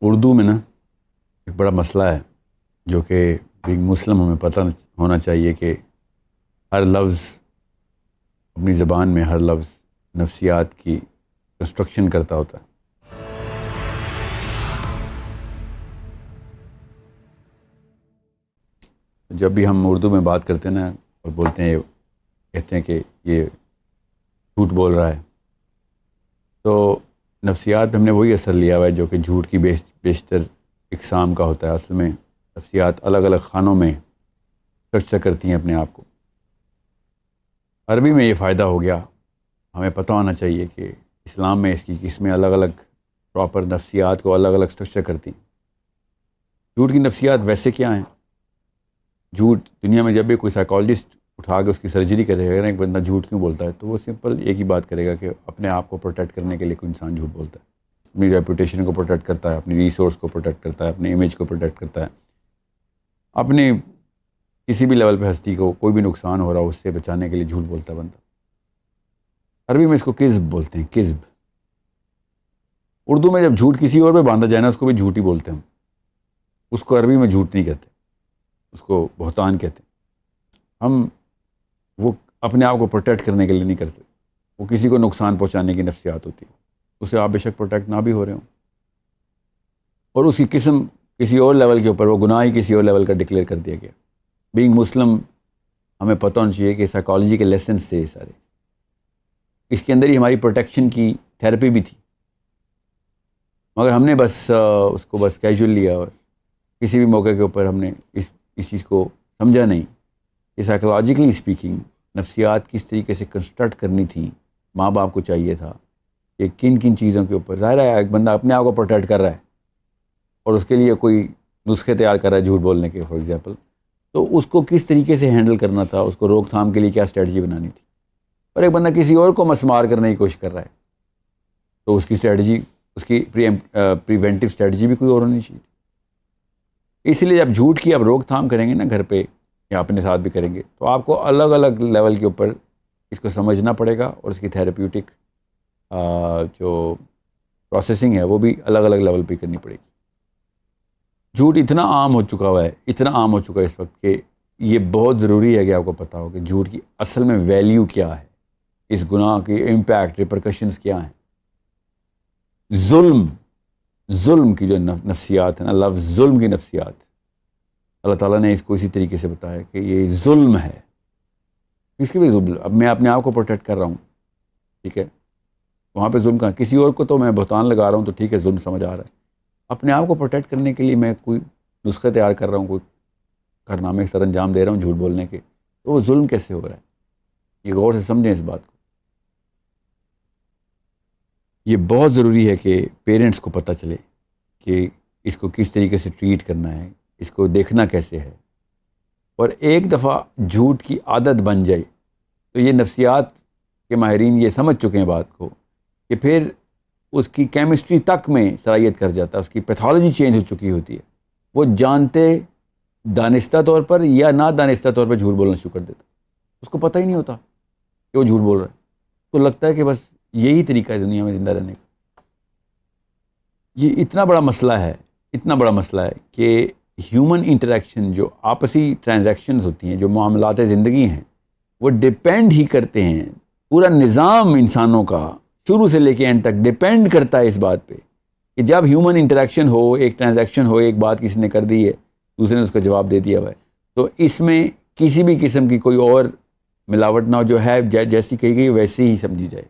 اردو میں نا ایک بڑا مسئلہ ہے جو کہ بینگ مسلم ہمیں پتہ ہونا چاہیے کہ ہر لفظ اپنی زبان میں ہر لفظ نفسیات کی کنسٹرکشن کرتا ہوتا ہے. جب بھی ہم اردو میں بات کرتے ہیں نا اور بولتے ہیں کہتے ہیں کہ یہ جھوٹ بول رہا ہے، تو نفسیات پہ ہم نے وہی اثر لیا ہوا ہے جو کہ جھوٹ کی بیشتر اقسام کا ہوتا ہے. اصل میں نفسیات الگ الگ خانوں میں اسٹرکچر کرتی ہیں اپنے آپ کو. عربی میں یہ فائدہ ہو گیا، ہمیں پتہ ہونا چاہیے کہ اسلام میں اس کی قسمیں الگ الگ پراپر نفسیات کو الگ الگ اسٹرکچر کرتی ہیں. جھوٹ کی نفسیات ویسے کیا ہیں؟ جھوٹ دنیا میں جب بھی کوئی سائیکالوجسٹ اٹھا کے اس کی سرجری کرے گا نا، ایک بندہ جھوٹ کیوں بولتا ہے، تو وہ سمپل ایک ہی بات کرے گا کہ اپنے آپ کو پروٹیکٹ کرنے کے لیے کوئی انسان جھوٹ بولتا ہے. اپنی ریپوٹیشن کو پروٹیکٹ کرتا ہے، اپنی ریسورس کو پروٹیکٹ کرتا ہے، اپنے امیج کو پروٹیکٹ کرتا ہے، اپنے کسی بھی لیول پہ ہستی کو کوئی بھی نقصان ہو رہا ہو اس سے بچانے کے لیے جھوٹ بولتا ہے بندہ. عربی میں اس کو کذب بولتے ہیں، کذب. اردو میں جب جھوٹ کسی اور پہ باندھا جائے نا، اس کو بھی جھوٹ ہی بولتے ہیں. اس کو عربی میں جھوٹ نہیں کہتے، اس کو بہتان کہتے ہیں. ہم وہ اپنے آپ کو پروٹیکٹ کرنے کے لیے نہیں کرتے، وہ کسی کو نقصان پہنچانے کی نفسیات ہوتی ہے. اسے آپ بے شک پروٹیکٹ نہ بھی ہو رہے ہوں، اور اس کی قسم کسی اور لیول کے اوپر، وہ گناہ ہی کسی اور لیول کا ڈکلیئر کر دیا گیا. بینگ مسلم ہمیں پتہ ہونا چاہیے کہ سائیکالوجی کے لیسنس تھے یہ سارے. اس کے اندر ہی ہماری پروٹیکشن کی تھیراپی بھی تھی، مگر ہم نے بس اس کو بس کیجول لیا، اور کسی بھی موقع کے اوپر ہم نے اس چیز کو سمجھا نہیں کہ سائیکولوجیکلی اسپیکنگ نفسیات کس طریقے سے کنسٹرکٹ کرنی تھی. ماں باپ کو چاہیے تھا کہ کن کن چیزوں کے اوپر، ظاہر ہے ایک بندہ اپنے آپ کو پروٹیکٹ کر رہا ہے اور اس کے لیے کوئی نسخے تیار کر رہا ہے جھوٹ بولنے کے فار ایگزامپل، تو اس کو کس طریقے سے ہینڈل کرنا تھا، اس کو روک تھام کے لیے کیا اسٹریٹجی بنانی تھی. اور ایک بندہ کسی اور کو مسمار کرنے کی کوشش کر رہا ہے، تو اس کی اسٹریٹجی، اس کی پریونٹیو اسٹریٹجی بھی کوئی اور ہونی چاہیے. اس لیے جب جھوٹ کی آپ روک تھام کریں گے نا گھر پہ یا اپنے ساتھ بھی کریں گے، تو آپ کو الگ الگ لیول کے اوپر اس کو سمجھنا پڑے گا، اور اس کی تھیراپیوٹک جو پروسیسنگ ہے وہ بھی الگ الگ لیول پہ کرنی پڑے گی. جھوٹ اتنا عام ہو چکا ہوا ہے، اتنا عام ہو چکا ہے اس وقت کہ یہ بہت ضروری ہے کہ آپ کو پتہ ہو کہ جھوٹ کی اصل میں ویلیو کیا ہے، اس گناہ کی امپیکٹ، ریپرکشنز کیا ہیں. ظلم کی جو نفسیات ہے نا، لفظ ظلم کی نفسیات، اللہ تعالیٰ نے اس کو اسی طریقے سے بتایا کہ یہ ظلم ہے. کس کی بھی ظلم؟ اب میں اپنے آپ کو پروٹیکٹ کر رہا ہوں، ٹھیک ہے، وہاں پہ ظلم کہاں؟ کسی اور کو تو میں بہتان لگا رہا ہوں تو ٹھیک ہے، ظلم سمجھ آ رہا ہے. اپنے آپ کو پروٹیکٹ کرنے کے لیے میں کوئی نسخے تیار کر رہا ہوں، کوئی کارنامے سر انجام دے رہا ہوں جھوٹ بولنے کے، تو وہ ظلم کیسے ہو رہا ہے؟ یہ غور سے سمجھیں اس بات کو. یہ بہت ضروری ہے کہ پیرنٹس کو پتہ چلے کہ اس کو کس طریقے سے ٹریٹ کرنا ہے، اس کو دیکھنا کیسے ہے. اور ایک دفعہ جھوٹ کی عادت بن جائے تو یہ نفسیات کے ماہرین یہ سمجھ چکے ہیں بات کو کہ پھر اس کی کیمسٹری تک میں صلاحیت کر جاتا ہے، اس کی پیتھولوجی چینج ہو چکی ہوتی ہے. وہ جانتے دانستہ طور پر یا نہ دانستہ طور پر جھوٹ بولنا شروع کر دیتا، اس کو پتہ ہی نہیں ہوتا کہ وہ جھوٹ بول رہا ہے. اس کو لگتا ہے کہ بس یہی طریقہ ہے دنیا میں زندہ رہنے کا. یہ اتنا بڑا مسئلہ ہے، اتنا بڑا مسئلہ ہے کہ ہیومن انٹریکشن، جو آپسی ٹرانزیکشنز ہوتی ہیں، جو معاملات زندگی ہیں، وہ ڈیپینڈ ہی کرتے ہیں. پورا نظام انسانوں کا شروع سے لے کے اینڈ تک ڈیپینڈ کرتا ہے اس بات پہ کہ جب ہیومن انٹریکشن ہو، ایک ٹرانزیکشن ہو، ایک بات کسی نے کر دی ہے، دوسرے نے اس کا جواب دے دیا ہوا ہے، تو اس میں کسی بھی قسم کی کوئی اور ملاوٹ نہ ہو، جو ہے جیسی کہی گئی ویسی ہی سمجھی جائے،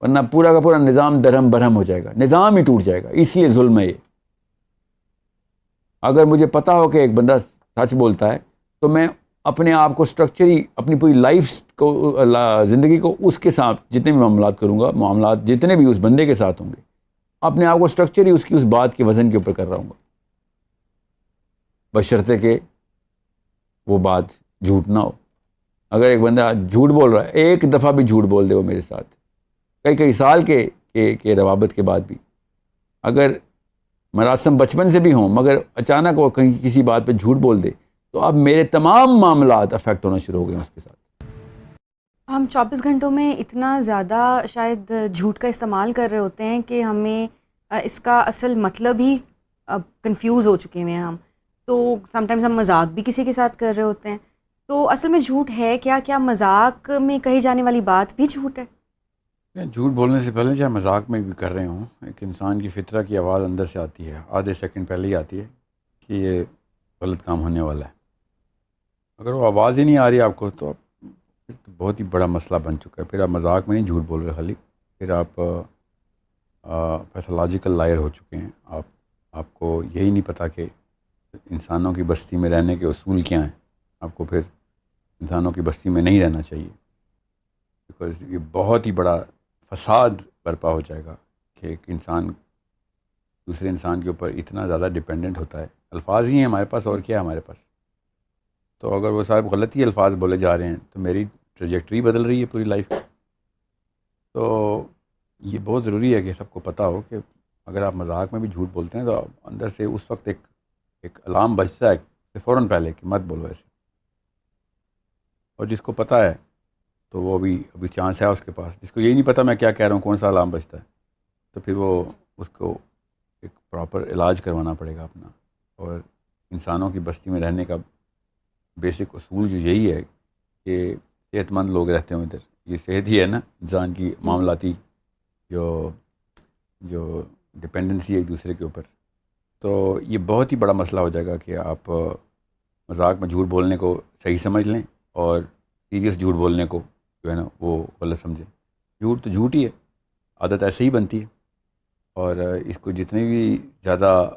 ورنہ پورا کا پورا نظام درہم برہم ہو جائے گا، نظام ہی ٹوٹ جائے گا. اس لیے ظلم ہے یہ. اگر مجھے پتا ہو کہ ایک بندہ سچ بولتا ہے تو میں اپنے آپ کو اسٹرکچری، اپنی پوری لائف کو، زندگی کو اس کے ساتھ جتنے بھی معاملات کروں گا، معاملات جتنے بھی اس بندے کے ساتھ ہوں گے، اپنے آپ کو اسٹرکچری اس کی اس بات کے وزن کے اوپر کر رہا ہوں گا، بشرطے کہ وہ بات جھوٹ نہ ہو. اگر ایک بندہ جھوٹ بول رہا ہے، ایک دفعہ بھی جھوٹ بول دے وہ میرے ساتھ، کئی سال کے روابط کے بعد بھی، اگر مراسم بچپن سے بھی ہوں مگر اچانک وہ کہیں کسی بات پہ جھوٹ بول دے، تو اب میرے تمام معاملات افیکٹ ہونا شروع ہو گئے ہیں اس کے ساتھ. ہم 24 گھنٹوں میں اتنا زیادہ شاید جھوٹ کا استعمال کر رہے ہوتے ہیں کہ ہمیں اس کا اصل مطلب ہی اب کنفیوز ہو چکے ہوئے ہیں ہم. تو سم ٹائمز ہم مذاق بھی کسی کے ساتھ کر رہے ہوتے ہیں. تو اصل میں جھوٹ ہے کیا؟ کیا مذاق میں کہی جانے والی بات بھی جھوٹ ہے؟ جھوٹ بولنے سے پہلے چاہے مذاق میں بھی کر رہے ہوں، ایک انسان کی فطرہ کی آواز اندر سے آتی ہے، آدھے سیکنڈ پہلے ہی آتی ہے کہ یہ غلط کام ہونے والا ہے. اگر وہ آواز ہی نہیں آ رہی آپ کو تو پھر تو بہت ہی بڑا مسئلہ بن چکا ہے. پھر آپ مذاق میں نہیں جھوٹ بول رہے خالی، پھر آپ پیتھولوجیکل لائر ہو چکے ہیں. آپ کو یہی نہیں پتہ کہ انسانوں کی بستی میں رہنے کے اصول کیا ہیں. آپ کو پھر انسانوں کی بستی میں نہیں رہنا چاہیے، بیکاز یہ بہت ہی بڑا فساد برپا ہو جائے گا کہ ایک انسان دوسرے انسان کے اوپر اتنا زیادہ ڈپینڈنٹ ہوتا ہے. الفاظ ہی ہیں ہمارے پاس، اور کیا ہے ہمارے پاس. تو اگر وہ صاحب غلط ہی الفاظ بولے جا رہے ہیں تو میری ٹریجیکٹری بدل رہی ہے پوری لائف کی. تو یہ بہت ضروری ہے کہ سب کو پتہ ہو کہ اگر آپ مذاق میں بھی جھوٹ بولتے ہیں تو اندر سے اس وقت ایک الارم بجتا ہے فوراً پہلے کہ مت بولو ایسے. اور جس کو پتہ ہے تو وہ ابھی چانس ہے اس کے پاس. جس کو یہی نہیں پتہ میں کیا کہہ رہا ہوں، کون سا الارم بجتا ہے، تو پھر وہ اس کو ایک پراپر علاج کروانا پڑے گا اپنا. اور انسانوں کی بستی میں رہنے کا بیسک اصول جو یہی ہے کہ صحت مند لوگ رہتے ہوں ادھر. یہ صحت ہی ہے نا انسان کی معاملاتی جو ڈپینڈنسی ہے ایک دوسرے کے اوپر. تو یہ بہت ہی بڑا مسئلہ ہو جائے گا کہ آپ مذاق میں جھوٹ بولنے کو صحیح سمجھ لیں اور سیریس جھوٹ بولنے کو جو ہے نا وہ غلط سمجھیں. جھوٹ تو جھوٹ ہی ہے، عادت ایسے ہی بنتی ہے. اور اس کو جتنی بھی زیادہ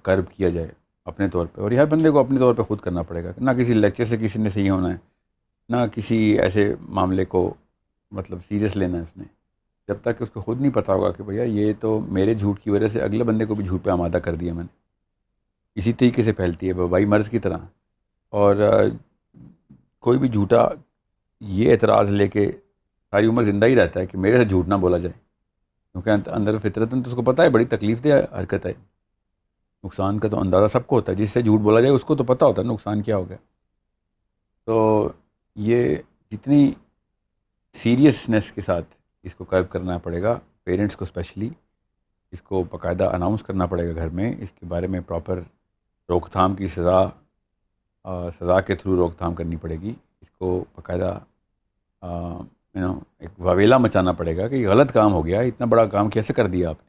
کرب کیا جائے اپنے طور پہ، اور یہ ہر بندے کو اپنے طور پہ خود کرنا پڑے گا. نہ کسی لیکچر سے کسی نے صحیح ہونا ہے، نہ کسی ایسے معاملے کو مطلب سیریس لینا ہے اس نے، جب تک کہ اس کو خود نہیں پتہ ہوگا کہ بھیا یہ تو میرے جھوٹ کی وجہ سے اگلے بندے کو بھی جھوٹ پہ آمادہ کر دیا میں نے. اسی طریقے سے پھیلتی ہے وبائی مرض کی طرح. اور کوئی بھی جھوٹا یہ اعتراض لے کے ساری عمر زندہ ہی رہتا ہے کہ میرے سے جھوٹ نہ بولا جائے، کیونکہ اندر فطرتاً تو اس کو پتہ ہے بڑی تکلیف دہ حرکت ہے. نقصان کا تو اندازہ سب کو ہوتا ہے، جس سے جھوٹ بولا جائے اس کو تو پتہ ہوتا ہے نقصان کیا ہو گیا. تو یہ جتنی سیریسنس کے ساتھ اس کو کرب کرنا پڑے گا پیرنٹس کو اسپیشلی، اس کو باقاعدہ اناؤنس کرنا پڑے گا گھر میں، اس کے بارے میں پراپر روک تھام کی سزا کے تھرو روک تھام کرنی پڑے گی. اس کو باقاعدہ ایک واویلا مچانا پڑے گا کہ یہ غلط کام ہو گیا، اتنا بڑا کام کیسے کر دیا آپ نے.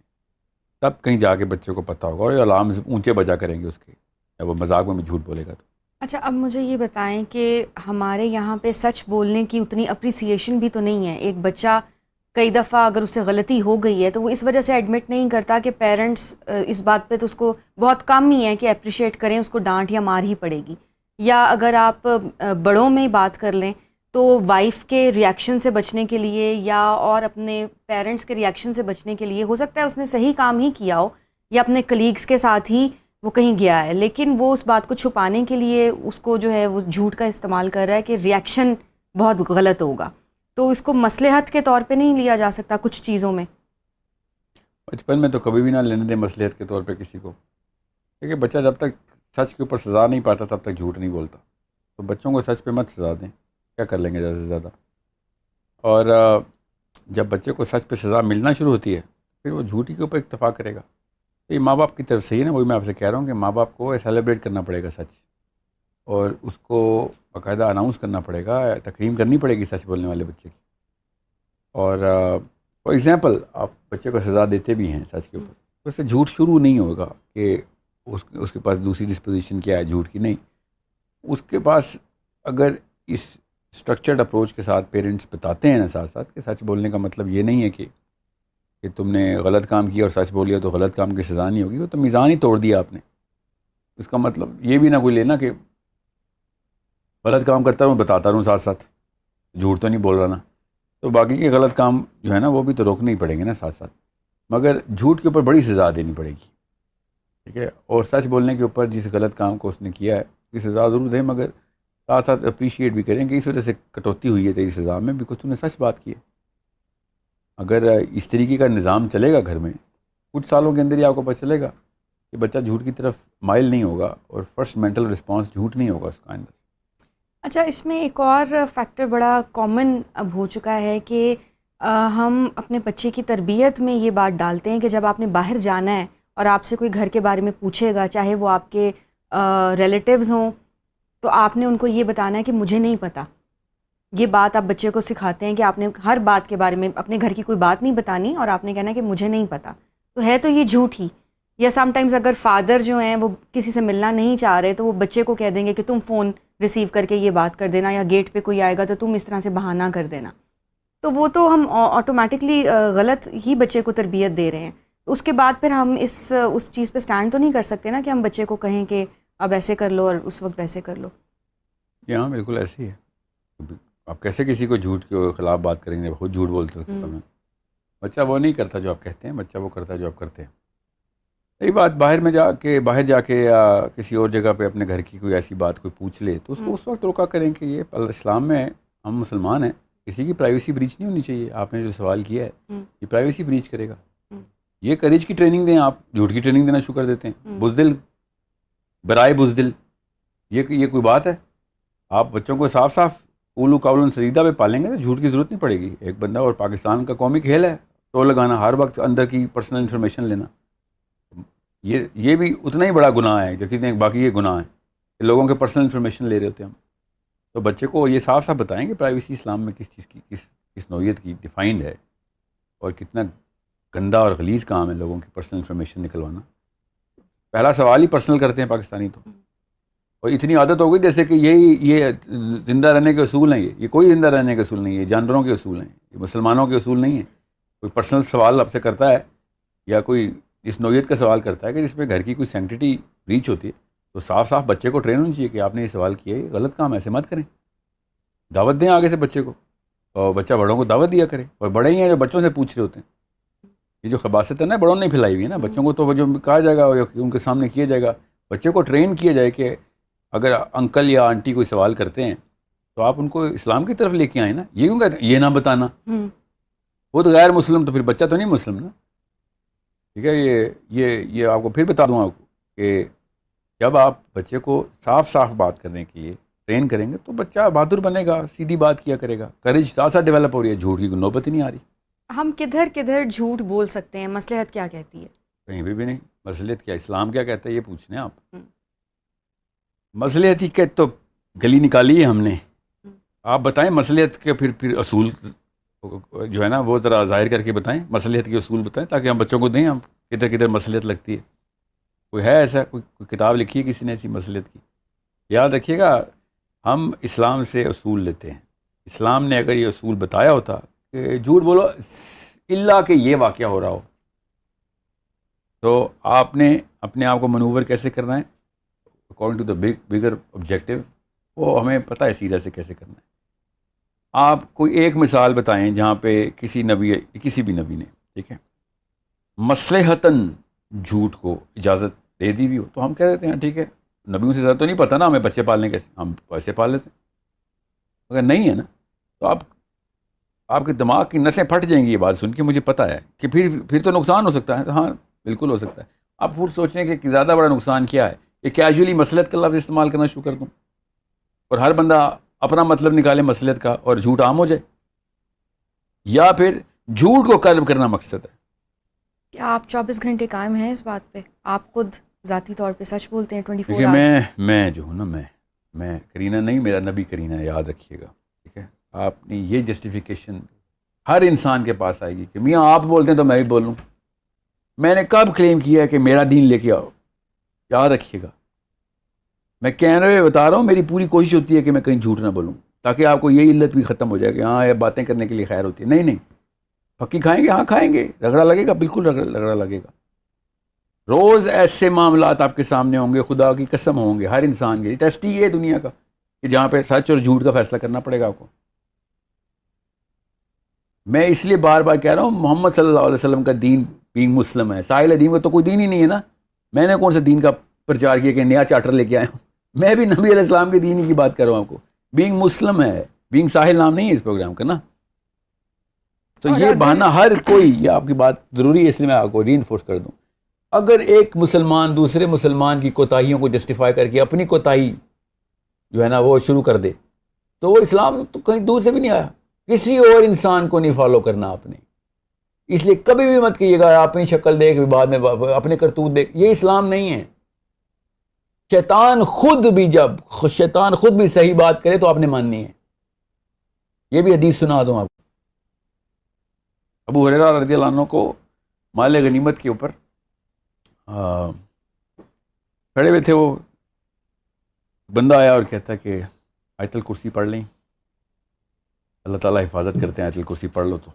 تب کہیں جا کے بچے کو پتہ ہوگا، اور یہ الارم اونچے بجا کریں گے اس کے جب وہ مذاق میں بھی جھوٹ بولے گا تو. اچھا، اب مجھے یہ بتائیں کہ ہمارے یہاں پہ سچ بولنے کی اتنی اپریسیشن بھی تو نہیں ہے. ایک بچہ کئی دفعہ اگر اس سے غلطی ہو گئی ہے تو وہ اس وجہ سے ایڈمٹ نہیں کرتا کہ پیرنٹس اس بات پہ تو اس کو بہت کم ہی ہے کہ اپریشیٹ کریں، اس کو ڈانٹ یا مار ہی پڑے گی. یا اگر آپ بڑوں میں بات کر لیں تو وائف کے ریاکشن سے بچنے کے لیے یا اور اپنے پیرنٹس کے ریاکشن سے بچنے کے لیے، ہو سکتا ہے اس نے صحیح کام ہی کیا ہو یا اپنے کلیگز کے ساتھ ہی وہ کہیں گیا ہے، لیکن وہ اس بات کو چھپانے کے لیے اس کو جو ہے وہ جھوٹ کا استعمال کر رہا ہے کہ ریاکشن بہت غلط ہوگا. تو اس کو مصلحت کے طور پہ نہیں لیا جا سکتا کچھ چیزوں میں؟ بچپن میں تو کبھی بھی نہ لینے دیں مصلحت کے طور پہ کسی کو، کیونکہ بچہ جب تک سچ کے اوپر سزا نہیں پاتا تب تک جھوٹ نہیں بولتا. تو بچوں کو سچ پہ مت سزا دیں، کیا کر لیں گے زیادہ سے زیادہ. اور جب بچے کو سچ پہ سزا ملنا شروع ہوتی ہے پھر وہ جھوٹی کے اوپر اکتفا کرے گا. تو یہ ماں باپ کی طرف سے ہی ہے نا، وہی میں آپ سے کہہ رہا ہوں کہ ماں باپ کو سیلیبریٹ کرنا پڑے گا سچ، اور اس کو باقاعدہ اناؤنس کرنا پڑے گا، تکریم کرنی پڑے گی سچ بولنے والے بچے کی. اور فار ایگزامپل آپ بچے کو سزا دیتے بھی ہیں سچ کے اوپر تو اس سے جھوٹ شروع نہیں ہوگا کہ اس کے پاس دوسری ڈسپوزیشن کیا ہے جھوٹ کی. نہیں، اس کے پاس اگر اس اسٹرکچرڈ اپروچ کے ساتھ پیرنٹس بتاتے ہیں نا ساتھ ساتھ کہ سچ بولنے کا مطلب یہ نہیں ہے کہ تم نے غلط کام کیا اور سچ بولیا تو غلط کام کی سزا نہیں ہوگی، وہ تو میزان ہی توڑ دیا آپ نے. اس کا مطلب یہ بھی نہ کوئی لینا کہ غلط کام کرتا رہوں بتاتا رہوں ساتھ ساتھ، جھوٹ تو نہیں بول رہا نا. تو باقی کے غلط کام جو ہے نا وہ بھی تو روکنے ہی پڑیں گے نا ساتھ ساتھ، مگر جھوٹ کے اوپر بڑی سزا دینی پڑے گی، ٹھیک ہے. اور سچ بولنے کے اوپر جس غلط کام کو اس نے کیا ہے اس کی سزا ضرور دیں، مگر ساتھ ساتھ اپریشیٹ بھی کریں کہ اس وجہ سے کٹوتی ہوئی ہے تیری سزا میں، بیکاز تم نے سچ بات کی ہے. اگر اس طریقے کا نظام چلے گا گھر میں، کچھ سالوں کے اندر ہی آپ کو پتہ چلے گا کہ بچہ جھوٹ کی طرف مائل نہیں ہوگا اور فرسٹ مینٹل رسپانس جھوٹ نہیں ہوگا اس کا اندر. اچھا، اس میں ایک اور فیکٹر بڑا کامن اب ہو چکا ہے کہ ہم اپنے بچے کی تربیت میں یہ بات ڈالتے ہیں کہ جب آپ نے باہر جانا ہے اور آپ سے کوئی گھر کے بارے میں پوچھے گا، چاہے وہ آپ کے ریلیٹیوز ہوں، تو آپ نے ان کو یہ بتانا ہے کہ مجھے نہیں پتہ. یہ بات آپ بچے کو سکھاتے ہیں کہ آپ نے ہر بات کے بارے میں اپنے گھر کی کوئی بات نہیں بتانی اور آپ نے کہنا ہے کہ مجھے نہیں پتہ. تو ہے تو یہ جھوٹ ہی. یا سم ٹائمز اگر فادر جو ہیں وہ کسی سے ملنا نہیں چاہ رہے تو وہ بچے کو کہہ دیں گے کہ تم فون ریسیو کر کے یہ بات کر دینا، یا گیٹ پہ کوئی آئے گا تو تم اس طرح سے بہانہ کر دینا. تو وہ تو ہم آٹومیٹکلی غلط ہی بچے کو تربیت دے رہے ہیں. اس کے بعد پھر ہم اس چیز پہ سٹینڈ تو نہیں کر سکتے نا کہ ہم بچے کو کہیں کہ اب ایسے کر لو اور اس وقت ویسے کر لو. ہاں بالکل ایسے ہی ہے. آپ کیسے کسی کو جھوٹ کے خلاف بات کریں گے؟ بہت جھوٹ بولتے ہیں سمے. بچہ وہ نہیں کرتا جو آپ کہتے ہیں، بچہ وہ کرتا ہے جو آپ کرتے ہیں. یہی بات باہر جا کے یا کسی اور جگہ پہ اپنے گھر کی کوئی ایسی بات کوئی پوچھ لے تو اس کو اس وقت روکا کریں کہ یہ اسلام میں ہم مسلمان ہیں، کسی کی پرائیویسی بریچ نہیں ہونی چاہیے. آپ نے جو سوال کیا ہے یہ پرائیویسی بریچ کرے گا. یہ کریج کی ٹریننگ دیں، آپ جھوٹ کی ٹریننگ دینا شروع کر دیتے ہیں. بزدل برائے بزدل، یہ کوئی بات ہے؟ آپ بچوں کو صاف صاف اولو قولن سدیدہ پہ پالیں گے تو جھوٹ کی ضرورت نہیں پڑے گی. ایک بندہ، اور پاکستان کا قومی کھیل ہے ٹول لگانا، ہر وقت اندر کی پرسنل انفارمیشن لینا. یہ بھی اتنا ہی بڑا گناہ ہے جو کہ باقی یہ گناہ ہے کہ لوگوں کے پرسنل انفارمیشن لے رہے ہوتے ہیں ہم. تو بچے کو یہ صاف صاف بتائیں کہ پرائیویسی اسلام میں کس چیز کی کس نوعیت کی ڈیفائنڈ ہے، اور کتنا گندا اور غلیظ کام ہے لوگوں کی پرسنل انفارمیشن نکلوانا. پہلا سوال ہی پرسنل کرتے ہیں پاکستانی تو، اور اتنی عادت ہو گئی جیسے کہ یہ زندہ رہنے کے اصول ہیں. یہ کوئی زندہ رہنے کے اصول نہیں ہے، یہ جانوروں کے اصول ہیں، یہ مسلمانوں کے اصول نہیں ہیں. کوئی پرسنل سوال آپ سے کرتا ہے یا کوئی اس نوعیت کا سوال کرتا ہے کہ جس میں گھر کی کوئی سینکٹیٹی بریچ ہوتی ہے، تو صاف صاف بچے کو ٹرین ہونی چاہیے کہ آپ نے یہ سوال کیا ہے، یہ غلط کام، ایسے مت کریں. دعوت دیں آگے سے بچے کو، اور بچہ بڑوں کو دعوت دیا کرے. اور بڑے ہی ہیں جو بچوں سے پوچھ رہے ہوتے ہیں. یہ جو خباثت ہے نا، بڑوں نے نہیں پھیلائی ہوئی ہے نا. بچوں کو تو جو کہا جائے گا یا ان کے سامنے کیا جائے گا. بچے کو ٹرین کیا جائے کہ اگر انکل یا آنٹی کوئی سوال کرتے ہیں تو آپ ان کو اسلام کی طرف لے کے آئیں نا. یہ کیوں کہتے ہیں یہ نہ بتانا؟ وہ تو غیر مسلم، تو پھر بچہ تو نہیں مسلم نا. ٹھیک ہے، یہ آپ کو پھر بتا دوں آپ کو کہ جب آپ بچے کو صاف صاف بات کرنے کے لیے ٹرین کریں گے تو بچہ بہادر بنے گا، سیدھی بات کیا کرے گا. کریج ساتھ ساتھ ڈیولپ ہو رہی ہے، جھوٹ کی نوبت ہی نہیں آ رہی. ہم کدھر جھوٹ بول سکتے ہیں؟ مصلحت کیا کہتی ہے؟ کہیں بھی نہیں. مصلحت کیا، اسلام کیا کہتا ہے یہ پوچھنے آپ. مصلحت ہی کہ تو گلی نکالی ہے ہم نے. آپ بتائیں مصلحت کے پھر اصول جو ہے نا وہ ذرا ظاہر کر کے بتائیں. مصلحت کے اصول بتائیں تاکہ ہم بچوں کو دیں ہم کدھر مصلحت لگتی ہے. کوئی ہے ایسا، کوئی کتاب لکھی ہے کسی نے ایسی مصلحت کی؟ یاد رکھیے گا، ہم اسلام سے اصول لیتے ہیں. اسلام نے اگر یہ اصول بتایا ہوتا کہ جھوٹ بولو الا کہ یہ واقعہ ہو رہا ہو، تو آپ نے اپنے آپ کو منور کیسے کرنا ہے according to the bigger objective, وہ ہمیں پتہ ہے سیدھا سے کیسے کرنا ہے. آپ کوئی ایک مثال بتائیں جہاں پہ کسی بھی نبی نے، ٹھیک ہے، مصلحتاً جھوٹ کو اجازت دے دی بھی ہو تو ہم کہہ دیتے ہیں ٹھیک ہے، نبیوں سے زیادہ تو نہیں پتہ نا ہمیں بچے پالنے کیسے، ہم ویسے پال لیتے ہیں. اگر نہیں ہے نا تو آپ کے دماغ کی نسیں پھٹ جائیں گی یہ بات سن کے. مجھے پتہ ہے کہ پھر تو نقصان ہو سکتا ہے. ہاں بالکل ہو سکتا ہے. آپ پھر سوچیں کہ زیادہ بڑا نقصان کیا ہے، کہ کیجولی مصلحت کا لفظ استعمال کرنا شروع کر دوں اور ہر بندہ اپنا مطلب نکالے مصلحت کا اور جھوٹ عام ہو جائے، یا پھر جھوٹ کو قلب کرنا مقصد ہے. کیا آپ 24 گھنٹے قائم ہیں اس بات پہ؟ آپ خود ذاتی طور پہ سچ بولتے ہیں 24 دیکھیے آورس؟ میں جو ہوں نا، میں کرینہ نہیں، میرا نبی کرینہ ہے، یاد رکھیے گا. ٹھیک ہے، آپ نے یہ جسٹیفیکیشن ہر انسان کے پاس آئے گی کہ میاں آپ بولتے ہیں تو میں بھی بولوں. میں نے کب کلیم کیا ہے کہ میرا دین لے کے آؤ؟ یاد رکھیے گا، میں کہنے میں بتا رہا ہوں، میری پوری کوشش ہوتی ہے کہ میں کہیں جھوٹ نہ بولوں تاکہ آپ کو یہ علت بھی ختم ہو جائے کہ ہاں یہ باتیں کرنے کے لیے خیر ہوتی ہے. نہیں پکی کھائیں گے، ہاں کھائیں گے، رگڑا لگے گا، بالکل رگڑا لگے گا. روز ایسے معاملات آپ کے سامنے ہوں گے، خدا کی قسم ہوں گے، ہر انسان کے. ٹیسٹ ہی ہے دنیا کا کہ جہاں پہ سچ اور جھوٹ کا فیصلہ کرنا پڑے گا آپ کو. میں اس لیے بار بار کہہ رہا ہوں، محمد صلی اللہ علیہ وسلم کا دین بینگ مسلم ہے. ساحل دین کا تو کوئی دین ہی نہیں ہے نا. میں نے کون سا دین کا پرچار کیا کہ نیا چارٹر لے کے آیا ہوں؟ میں بھی نبی علیہ السلام کے دین ہی کی بات کر رہا ہوں آپ کو. بینگ مسلم ہے، بینگ ساحل نام نہیں ہے اس پروگرام کا نا. تو یہ بہانہ ہر کوئی، یہ آپ کی بات ضروری ہے اس لیے میں آپ کو ری انفورس کر دوں. اگر ایک مسلمان دوسرے مسلمان کی کوتاہیوں کو جسٹیفائی کر کے اپنی کوتاہی جو ہے نا وہ شروع کر دے تو وہ اسلام تو کہیں دور سے بھی نہیں آیا. کسی اور انسان کو نہیں فالو کرنا آپ نے. اس لیے کبھی بھی مت کہیے گا اپنی شکل دیکھ بعد میں اپنے کرتوت دیکھ. یہ اسلام نہیں ہے. شیطان خود بھی صحیح بات کرے تو آپ نے ماننی ہے. یہ بھی حدیث سنا دوں آپ کو. ابو ہریرہ رضی اللہ عنہ کو مال غنیمت کے اوپر کھڑے ہوئے تھے. وہ بندہ آیا اور کہتا کہ آیت الکرسی پڑھ لیں, اللہ تعالیٰ حفاظت کرتے ہیں, آیت الکرسی پڑھ لو. تو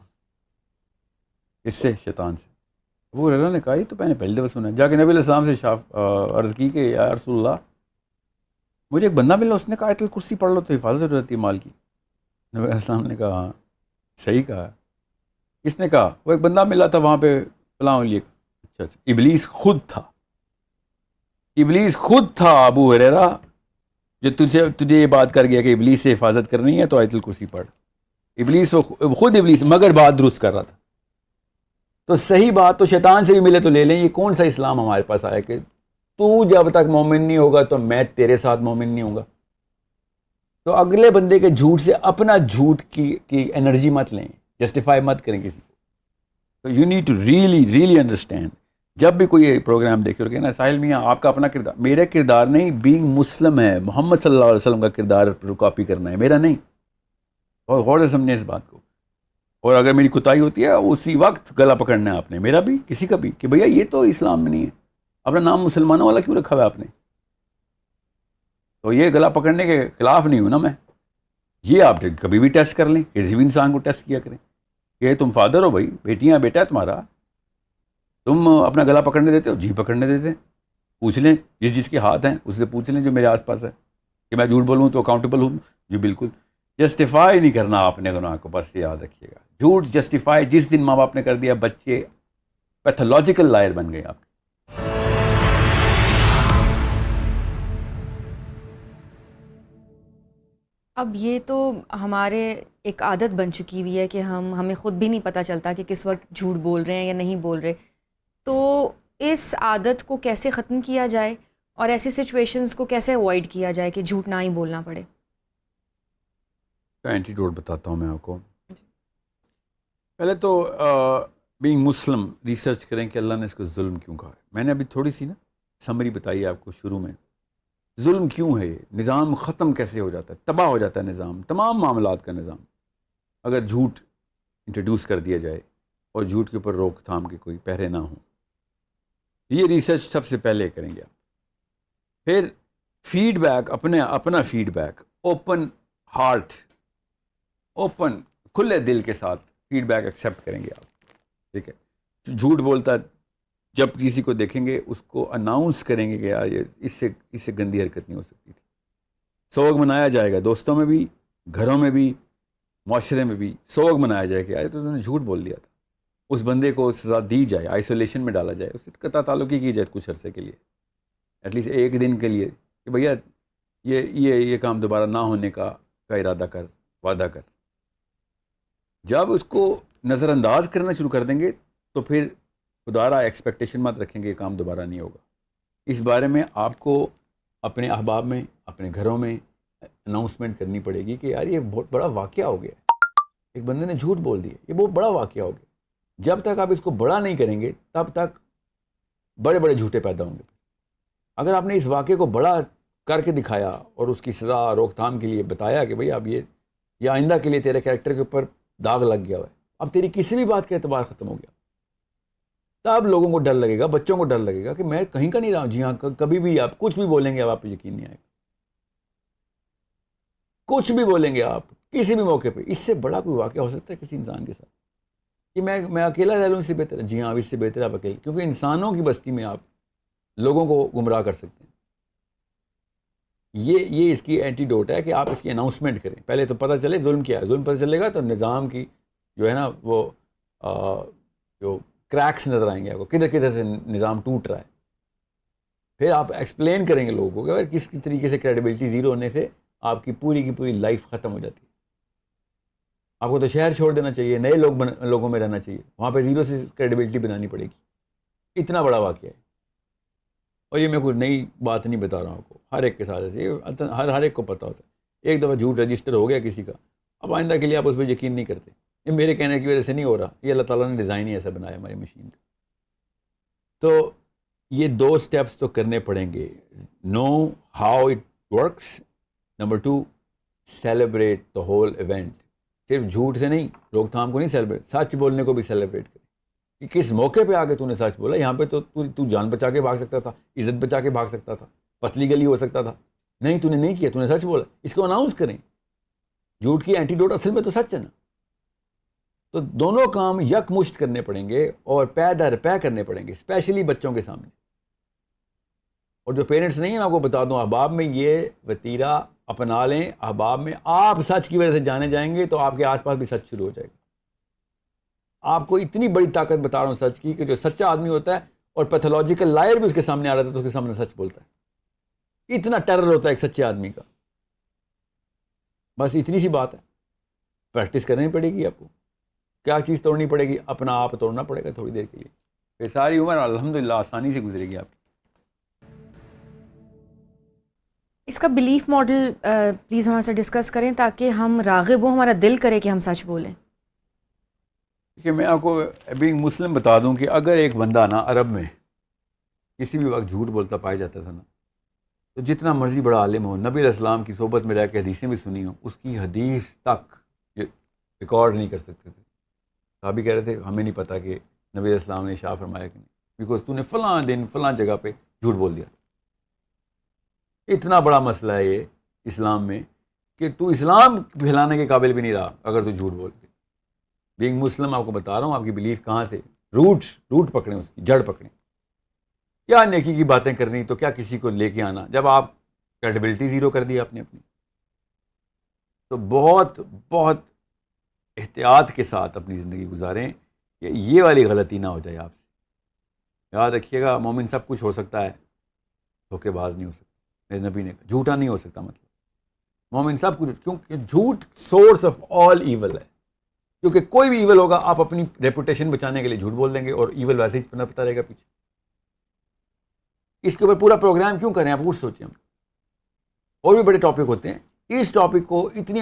اس سے شیطان سے. ابو ہریرہ نے کہا یہ تو میں نے پہلی دفعہ سنا. جا کے نبی علیہ السلام سے عرض کی کہ یا رسول اللہ مجھے ایک بندہ ملا, اس نے کہا آیت الکرسی پڑھ لو تو حفاظت ہو جاتی ہے مال کی. نبی علیہ السلام نے کہا ہاں صحیح کہا. کس نے کہا؟ وہ ایک بندہ ملا تھا وہاں پہ فلاں لیے. اچھا ابلیس خود تھا. ابلیس خود تھا ابو ہریرہ جو تجھے یہ بات کر گیا کہ ابلیس سے حفاظت کرنی ہے تو آیت الکرسی پڑھ. ابلیس خود ابلیس, مگر بات درست کر رہا تھا. تو صحیح بات تو شیطان سے بھی ملے تو لے لیں. یہ کون سا اسلام ہمارے پاس آیا کہ تو جب تک مومن نہیں ہوگا تو میں تیرے ساتھ مومن نہیں ہوں گا. تو اگلے بندے کے جھوٹ سے اپنا جھوٹ کی انرجی مت لیں, جسٹیفائی مت کریں کسی کو. تو you need to really understand. جب بھی کوئی پروگرام دیکھے اور کہنا ساحل میاں آپ کا اپنا کردار, میرا کردار نہیں, بینگ مسلم ہے, محمد صلی اللہ علیہ وسلم کا کردار کاپی کرنا ہے, میرا نہیں. اور غور سے سمجھیں اس بات کو. اور اگر میری کوتاہی ہوتی ہے اسی وقت گلا پکڑنا ہے آپ نے, میرا بھی کسی کا بھی, کہ بھیا یہ تو اسلام میں نہیں ہے. اپنا نام مسلمانوں والا کیوں رکھا ہوا ہے آپ نے؟ تو یہ گلا پکڑنے کے خلاف نہیں ہوں نا میں. یہ آپ کبھی بھی ٹیسٹ کر لیں, کسی بھی انسان کو ٹیسٹ کیا کریں کہ تم فادر ہو بھائی, بیٹیاں بیٹا ہے تمہارا, تم اپنا گلا پکڑنے دیتے ہو؟ جی پکڑنے دیتے ہیں. پوچھ لیں جس کے ہاتھ ہیں اس سے پوچھ لیں جو میرے آس پاس ہے کہ میں جھوٹ بولوں تو اکاؤنٹیبل ہوں. جی بالکل. جسٹیفائی نہیں کرنا آپ نے گناہ کو, بس یاد رکھیے گا. جھوٹ جسٹیفائی جس دن ماں باپ نے کر دیا, بچے پیتھولوجیکل لائر بن گئے آپ کے. اب یہ تو ہمارے ایک عادت بن چکی ہوئی ہے کہ ہمیں خود بھی نہیں پتہ چلتا کہ کس وقت جھوٹ بول رہے ہیں یا نہیں بول رہے. تو اس عادت کو کیسے ختم کیا جائے اور ایسی سچویشنز کو کیسے اوائڈ کیا جائے کہ جھوٹ نہ ہی بولنا پڑے؟ اینٹی ڈوٹ بتاتا ہوں میں آپ کو. پہلے تو بینگ مسلم ریسرچ کریں کہ اللہ نے اس کو ظلم کیوں کہا ہے. میں نے ابھی تھوڑی سی نا سمری بتائی آپ کو شروع میں. ظلم کیوں ہے؟ نظام ختم کیسے ہو جاتا ہے, تباہ ہو جاتا ہے نظام, تمام معاملات کا نظام, اگر جھوٹ انٹروڈیوس کر دیا جائے اور جھوٹ کے اوپر روک تھام کے کوئی پہرے نہ ہوں. یہ ریسرچ سب سے پہلے کریں گے آپ. پھر فیڈ بیک, اپنا feedback, open heart, open کھلے دل کے ساتھ فیڈ بیک ایکسیپٹ کریں گے آپ. ٹھیک ہے, جھوٹ بولتا ہے جب کسی کو دیکھیں گے اس کو اناؤنس کریں گے کہ یار یہ اس سے گندی حرکت نہیں ہو سکتی تھی. سوگ منایا جائے گا, دوستوں میں بھی, گھروں میں بھی, معاشرے میں بھی سوگ منایا جائے کہ یار تو انہوں نے جھوٹ بول دیا تھا. اس بندے کو سزا دی جائے, آئسولیشن میں ڈالا جائے, اس سے قطع تعلقی کی جائے کچھ عرصے کے لیے, ایٹ لیسٹ ایک دن کے لیے, کہ بھیا یہ کام دوبارہ نہ ہونے کا ارادہ کر, وعدہ کر. جب اس کو نظر انداز کرنا شروع کر دیں گے تو پھر خدارا ایکسپیکٹیشن مت رکھیں گے یہ کام دوبارہ نہیں ہوگا. اس بارے میں آپ کو اپنے احباب میں, اپنے گھروں میں اناؤنسمنٹ کرنی پڑے گی کہ یار یہ بہت بڑا واقعہ ہو گیا, ایک بندے نے جھوٹ بول دیا, یہ بہت بڑا واقعہ ہو گیا. جب تک آپ اس کو بڑا نہیں کریں گے تب تک بڑے بڑے جھوٹے پیدا ہوں گے. اگر آپ نے اس واقعے کو بڑا کر کے دکھایا اور اس کی سزا روک تھام کے لیے بتایا کہ بھئی اب یہ آئندہ کے لیے تیرے کریکٹر کے اوپر داغ لگ گیا ہوا ہے, اب تیری کسی بھی بات کا اعتبار ختم ہو گیا, تب لوگوں کو ڈر لگے گا, بچوں کو ڈر لگے گا کہ میں کہیں کا نہیں رہا ہوں. جی ہاں, کبھی بھی آپ کچھ بھی بولیں گے اب آپ پہ یقین نہیں آئے گا. کچھ بھی بولیں گے آپ کسی بھی موقع پہ, اس سے بڑا کوئی واقعہ ہو سکتا ہے کسی انسان کے ساتھ کہ میں اکیلا رہ لوں, اس سے بہتر ہے. جی ہاں, اب اس سے بہتر ہے آپ اکیلے, کیونکہ انسانوں کی بستی میں آپ لوگوں کو گمراہ کر سکتے ہیں. یہ اس کی اینٹی ڈوٹ ہے کہ آپ اس کی اناؤنسمنٹ کریں. پہلے تو پتہ چلے ظلم کیا ہے, ظلم پتہ چلے گا تو نظام کی جو ہے نا وہ جو کریکس نظر آئیں گے آپ کو, کدھر سے نظام ٹوٹ رہا ہے. پھر آپ ایکسپلین کریں گے لوگوں کو کہ اگر کس طریقے سے کریڈیبلٹی زیرو ہونے سے آپ کی پوری لائف ختم ہو جاتی ہے. آپ کو تو شہر چھوڑ دینا چاہیے, نئے لوگوں میں رہنا چاہیے, وہاں پہ زیرو سے کریڈیبلٹی بنانی پڑے گی. اتنا بڑا واقعہ ہے. اور یہ میں کوئی نئی بات نہیں بتا رہا ہوں آپ کو, ہر ایک کے ساتھ ایسے ہر ایک کو پتہ ہوتا ہے. ایک دفعہ جھوٹ رجسٹر ہو گیا کسی کا, اب آئندہ کے لیے آپ اس پہ یقین نہیں کرتے. یہ میرے کہنے کی وجہ سے نہیں ہو رہا, یہ اللہ تعالیٰ نے ڈیزائن ہی ایسا بنایا ہماری مشین کا. تو یہ 2 اسٹیپس تو کرنے پڑیں گے. Know how it works. Number 2, celebrate the whole event. صرف جھوٹ سے نہیں, روک تھام کو نہیں سیلیبریٹ, سچ بولنے کو بھی سیلیبریٹ کریں. کہ کس موقع پہ آ کے تو نے سچ بولا. یہاں پہ تو جان بچا کے بھاگ سکتا تھا, عزت بچا کے بھاگ سکتا تھا, پتلی گلی ہو سکتا تھا. نہیں, تو نے نہیں کیا, تو نے سچ بولا. اس کو اناؤنس کریں. جھوٹ کی اینٹی ڈوٹ اصل میں تو سچ ہے نا. تو دونوں کام یک مشت کرنے پڑیں گے اور پے در پے کرنے پڑیں گے, اسپیشلی بچوں کے سامنے. اور جو پیرنٹس نہیں ہیں, میں آپ کو بتا دوں, احباب میں یہ وتیرہ اپنا لیں. احباب میں آپ سچ کی وجہ سے جانے جائیں گے تو آپ کے آس پاس بھی سچ شروع ہو جائے گا. آپ کو اتنی بڑی طاقت بتا رہا ہوں سچ کی, کہ جو سچا آدمی ہوتا ہے اور پیتھولوجیکل لائر بھی اس کے سامنے آ رہا تھا تو اس کے سامنے سچ بولتا ہے. اتنا ٹیرر ہوتا ہے ایک سچے آدمی کا. بس اتنی سی بات ہے, پریکٹس کرنی پڑے گی آپ کو. کیا چیز توڑنی پڑے گی؟ اپنا آپ توڑنا پڑے گا تھوڑی دیر کے لیے. پھر ساری عمر الحمدللہ آسانی سے گزرے گی آپ کی. اس کا بلیف ماڈل پلیز ہمارے سے ڈسکس کریں تاکہ ہم راغب ہوں, ہمارا دل کرے کہ ہم سچ بولیں. کہ میں آپ کو بینگ مسلم بتا دوں کہ اگر ایک بندہ نا عرب میں کسی بھی وقت جھوٹ بولتا پایا جاتا تھا نا, تو جتنا مرضی بڑا عالم ہو, نبی علیہ السلام کی صحبت میں رہ کے حدیثیں بھی سنی ہوں, اس کی حدیث تک یہ ریکارڈ نہیں کر سکتے تھے. صحابی کہہ رہے تھے ہمیں نہیں پتہ کہ نبی علیہ السلام نے ارشاد فرمایا کہ نہیں, بیکاز تو نے فلاں دن فلاں جگہ پہ جھوٹ بول دیا. اتنا بڑا مسئلہ ہے یہ اسلام میں کہ تو اسلام پھیلانے کے قابل بھی نہیں رہا اگر تو جھوٹ بول کے. بینگ مسلم آپ کو بتا رہا ہوں, آپ کی بلیف کہاں سے روٹ پکڑیں, اس کی جڑ پکڑیں. کیا نیکی کی باتیں کرنی, تو کیا کسی کو لے کے آنا, جب آپ کریڈیبلٹی زیرو کر دی آپ نے اپنی. تو بہت بہت احتیاط کے ساتھ اپنی زندگی گزاریں کہ یہ والی غلطی نہ ہو جائے آپ سے. یاد رکھیے گا, مومن سب کچھ ہو سکتا ہے, دھوکے باز نہیں ہو سکتا. میرے نبی نے کہا جھوٹا نہیں ہو سکتا, مطلب مومن سب کچھ, کیونکہ جھوٹ سورس آف آل ایول ہے. کیونکہ کوئی بھی ایول ہوگا, آپ اپنی ریپوٹیشن بچانے کے لیے جھوٹ بول دیں گے اور ایول ویسے ہی پنپتا رہے گا پیچھے. اس کے اوپر پورا پروگرام کیوں کریں, آپ خود سوچیں. اور بھی بڑے ٹاپک ہوتے ہیں, اس ٹاپک کو اتنی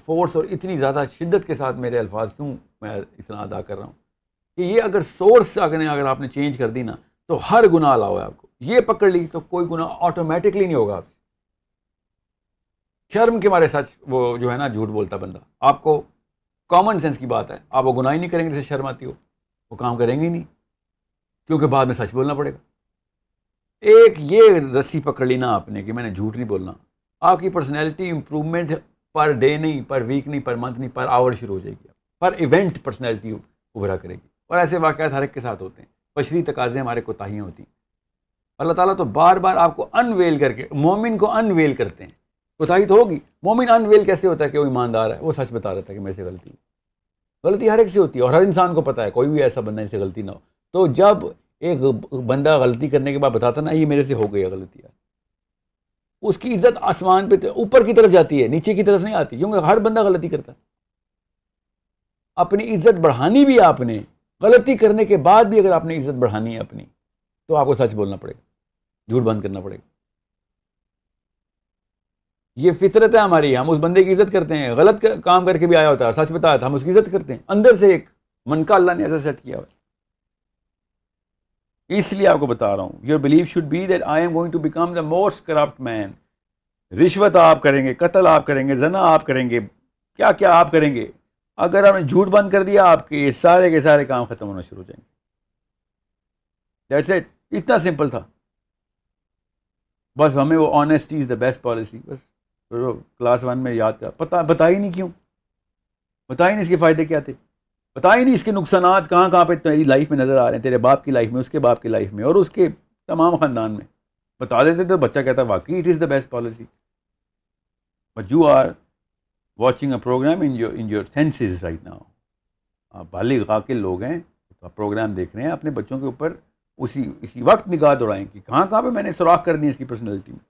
فورس اور اتنی زیادہ شدت کے ساتھ میرے الفاظ کیوں میں اتنا ادا کر رہا ہوں کہ یہ اگر سورس اگر آپ نے چینج کر دی نا, تو ہر گناہ الاؤ ہے آپ کو. یہ پکڑ لی تو کوئی گناہ آٹومیٹکلی نہیں ہوگا آپ سے. شرم کے مارے سچ وہ جو ہے نا جھوٹ بولتا بندہ, آپ کو کامن سینس کی بات ہے, آپ وہ گناہ ہی نہیں کریں گے جسے شرم آتی ہو, وہ کام کریں گے ہی نہیں, کیونکہ بعد میں سچ بولنا پڑے گا. ایک یہ رسی پکڑ لی نا آپ نے کہ میں نے جھوٹ نہیں بولنا, آپ کی پرسنالٹی امپرومنٹ پر ڈے نہیں, پر ویک نہیں, پر منتھ نہیں, پر آور شروع ہو جائے گی. پر ایونٹ پرسنالٹی ابھرا کرے گی. اور ایسے واقعات ہر ایک کے ساتھ ہوتے ہیں, بشری تقاضے ہمارے کوتاہیاں ہوتی ہیں. اللہ تعالیٰ تو بار بار آپ کو انویل کر کے, مومن کو انویل کرتے ہیں. کوتاہی تو ہوگی. مومن انویل کیسے ہوتا ہے کہ وہ ایماندار ہے, وہ سچ بتا رہتا ہے کہ میرے سے غلطی ہر ایک سے ہوتی ہے, اور ہر انسان کو پتہ ہے, کوئی بھی ایسا بندہ جس سے غلطی نہ ہو. تو جب ایک بندہ غلطی کرنے کے بعد بتاتا نا یہ میرے سے ہو گئی ہے غلطی, اس کی عزت آسمان پہ اوپر کی طرف جاتی ہے, نیچے کی طرف نہیں آتی, کیونکہ ہر بندہ غلطی کرتا ہے. اپنی عزت بڑھانی بھی آپ نے, غلطی کرنے کے بعد بھی اگر آپ نے عزت بڑھانی ہے اپنی, تو آپ کو سچ بولنا پڑے گا, جھوٹ بند کرنا پڑے گا. یہ فطرت ہے ہماری, ہم اس بندے کی عزت کرتے ہیں, غلط کام کر کے بھی آیا ہوتا ہے, سچ بتایا تھا, ہم اس کی عزت کرتے ہیں. اندر سے ایک من کا اللہ نے ایسا سیٹ کیا ہوا ہے. اس لیے آپ کو بتا رہا ہوں, your belief should be that I am going to become the most corrupt man. رشوت آپ کریں گے, قتل آپ کریں گے, زنا آپ کریں گے, کیا کیا آپ کریں گے. اگر آپ نے جھوٹ بند کر دیا, آپ کے سارے کے سارے کام ختم ہونا شروع ہو جائیں گے. دیٹس اٹ, اتنا سمپل تھا. بس ہمیں وہ honesty is the best policy, بس کلاس 1 میں یاد کر, بتا ہی نہیں کیوں, بتا ہی نہیں اس کے فائدے کیا تھے, بتا ہی نہیں اس کے نقصانات کہاں پہ تیری لائف میں نظر آ رہے ہیں, تیرے باپ کی لائف میں, اس کے باپ کی لائف میں, اور اس کے تمام خاندان میں. بتا دیتے تو بچہ کہتا واقعی it is the best policy. But you are watching a program in your senses right now. آپ بالغ عاقل لوگ ہیں, آپ پروگرام دیکھ رہے ہیں, اپنے بچوں کے اوپر اسی وقت نگاہ دوڑائیں کہ کہاں پہ میں نے سوراخ کر دی اس کی پرسنالٹی میں.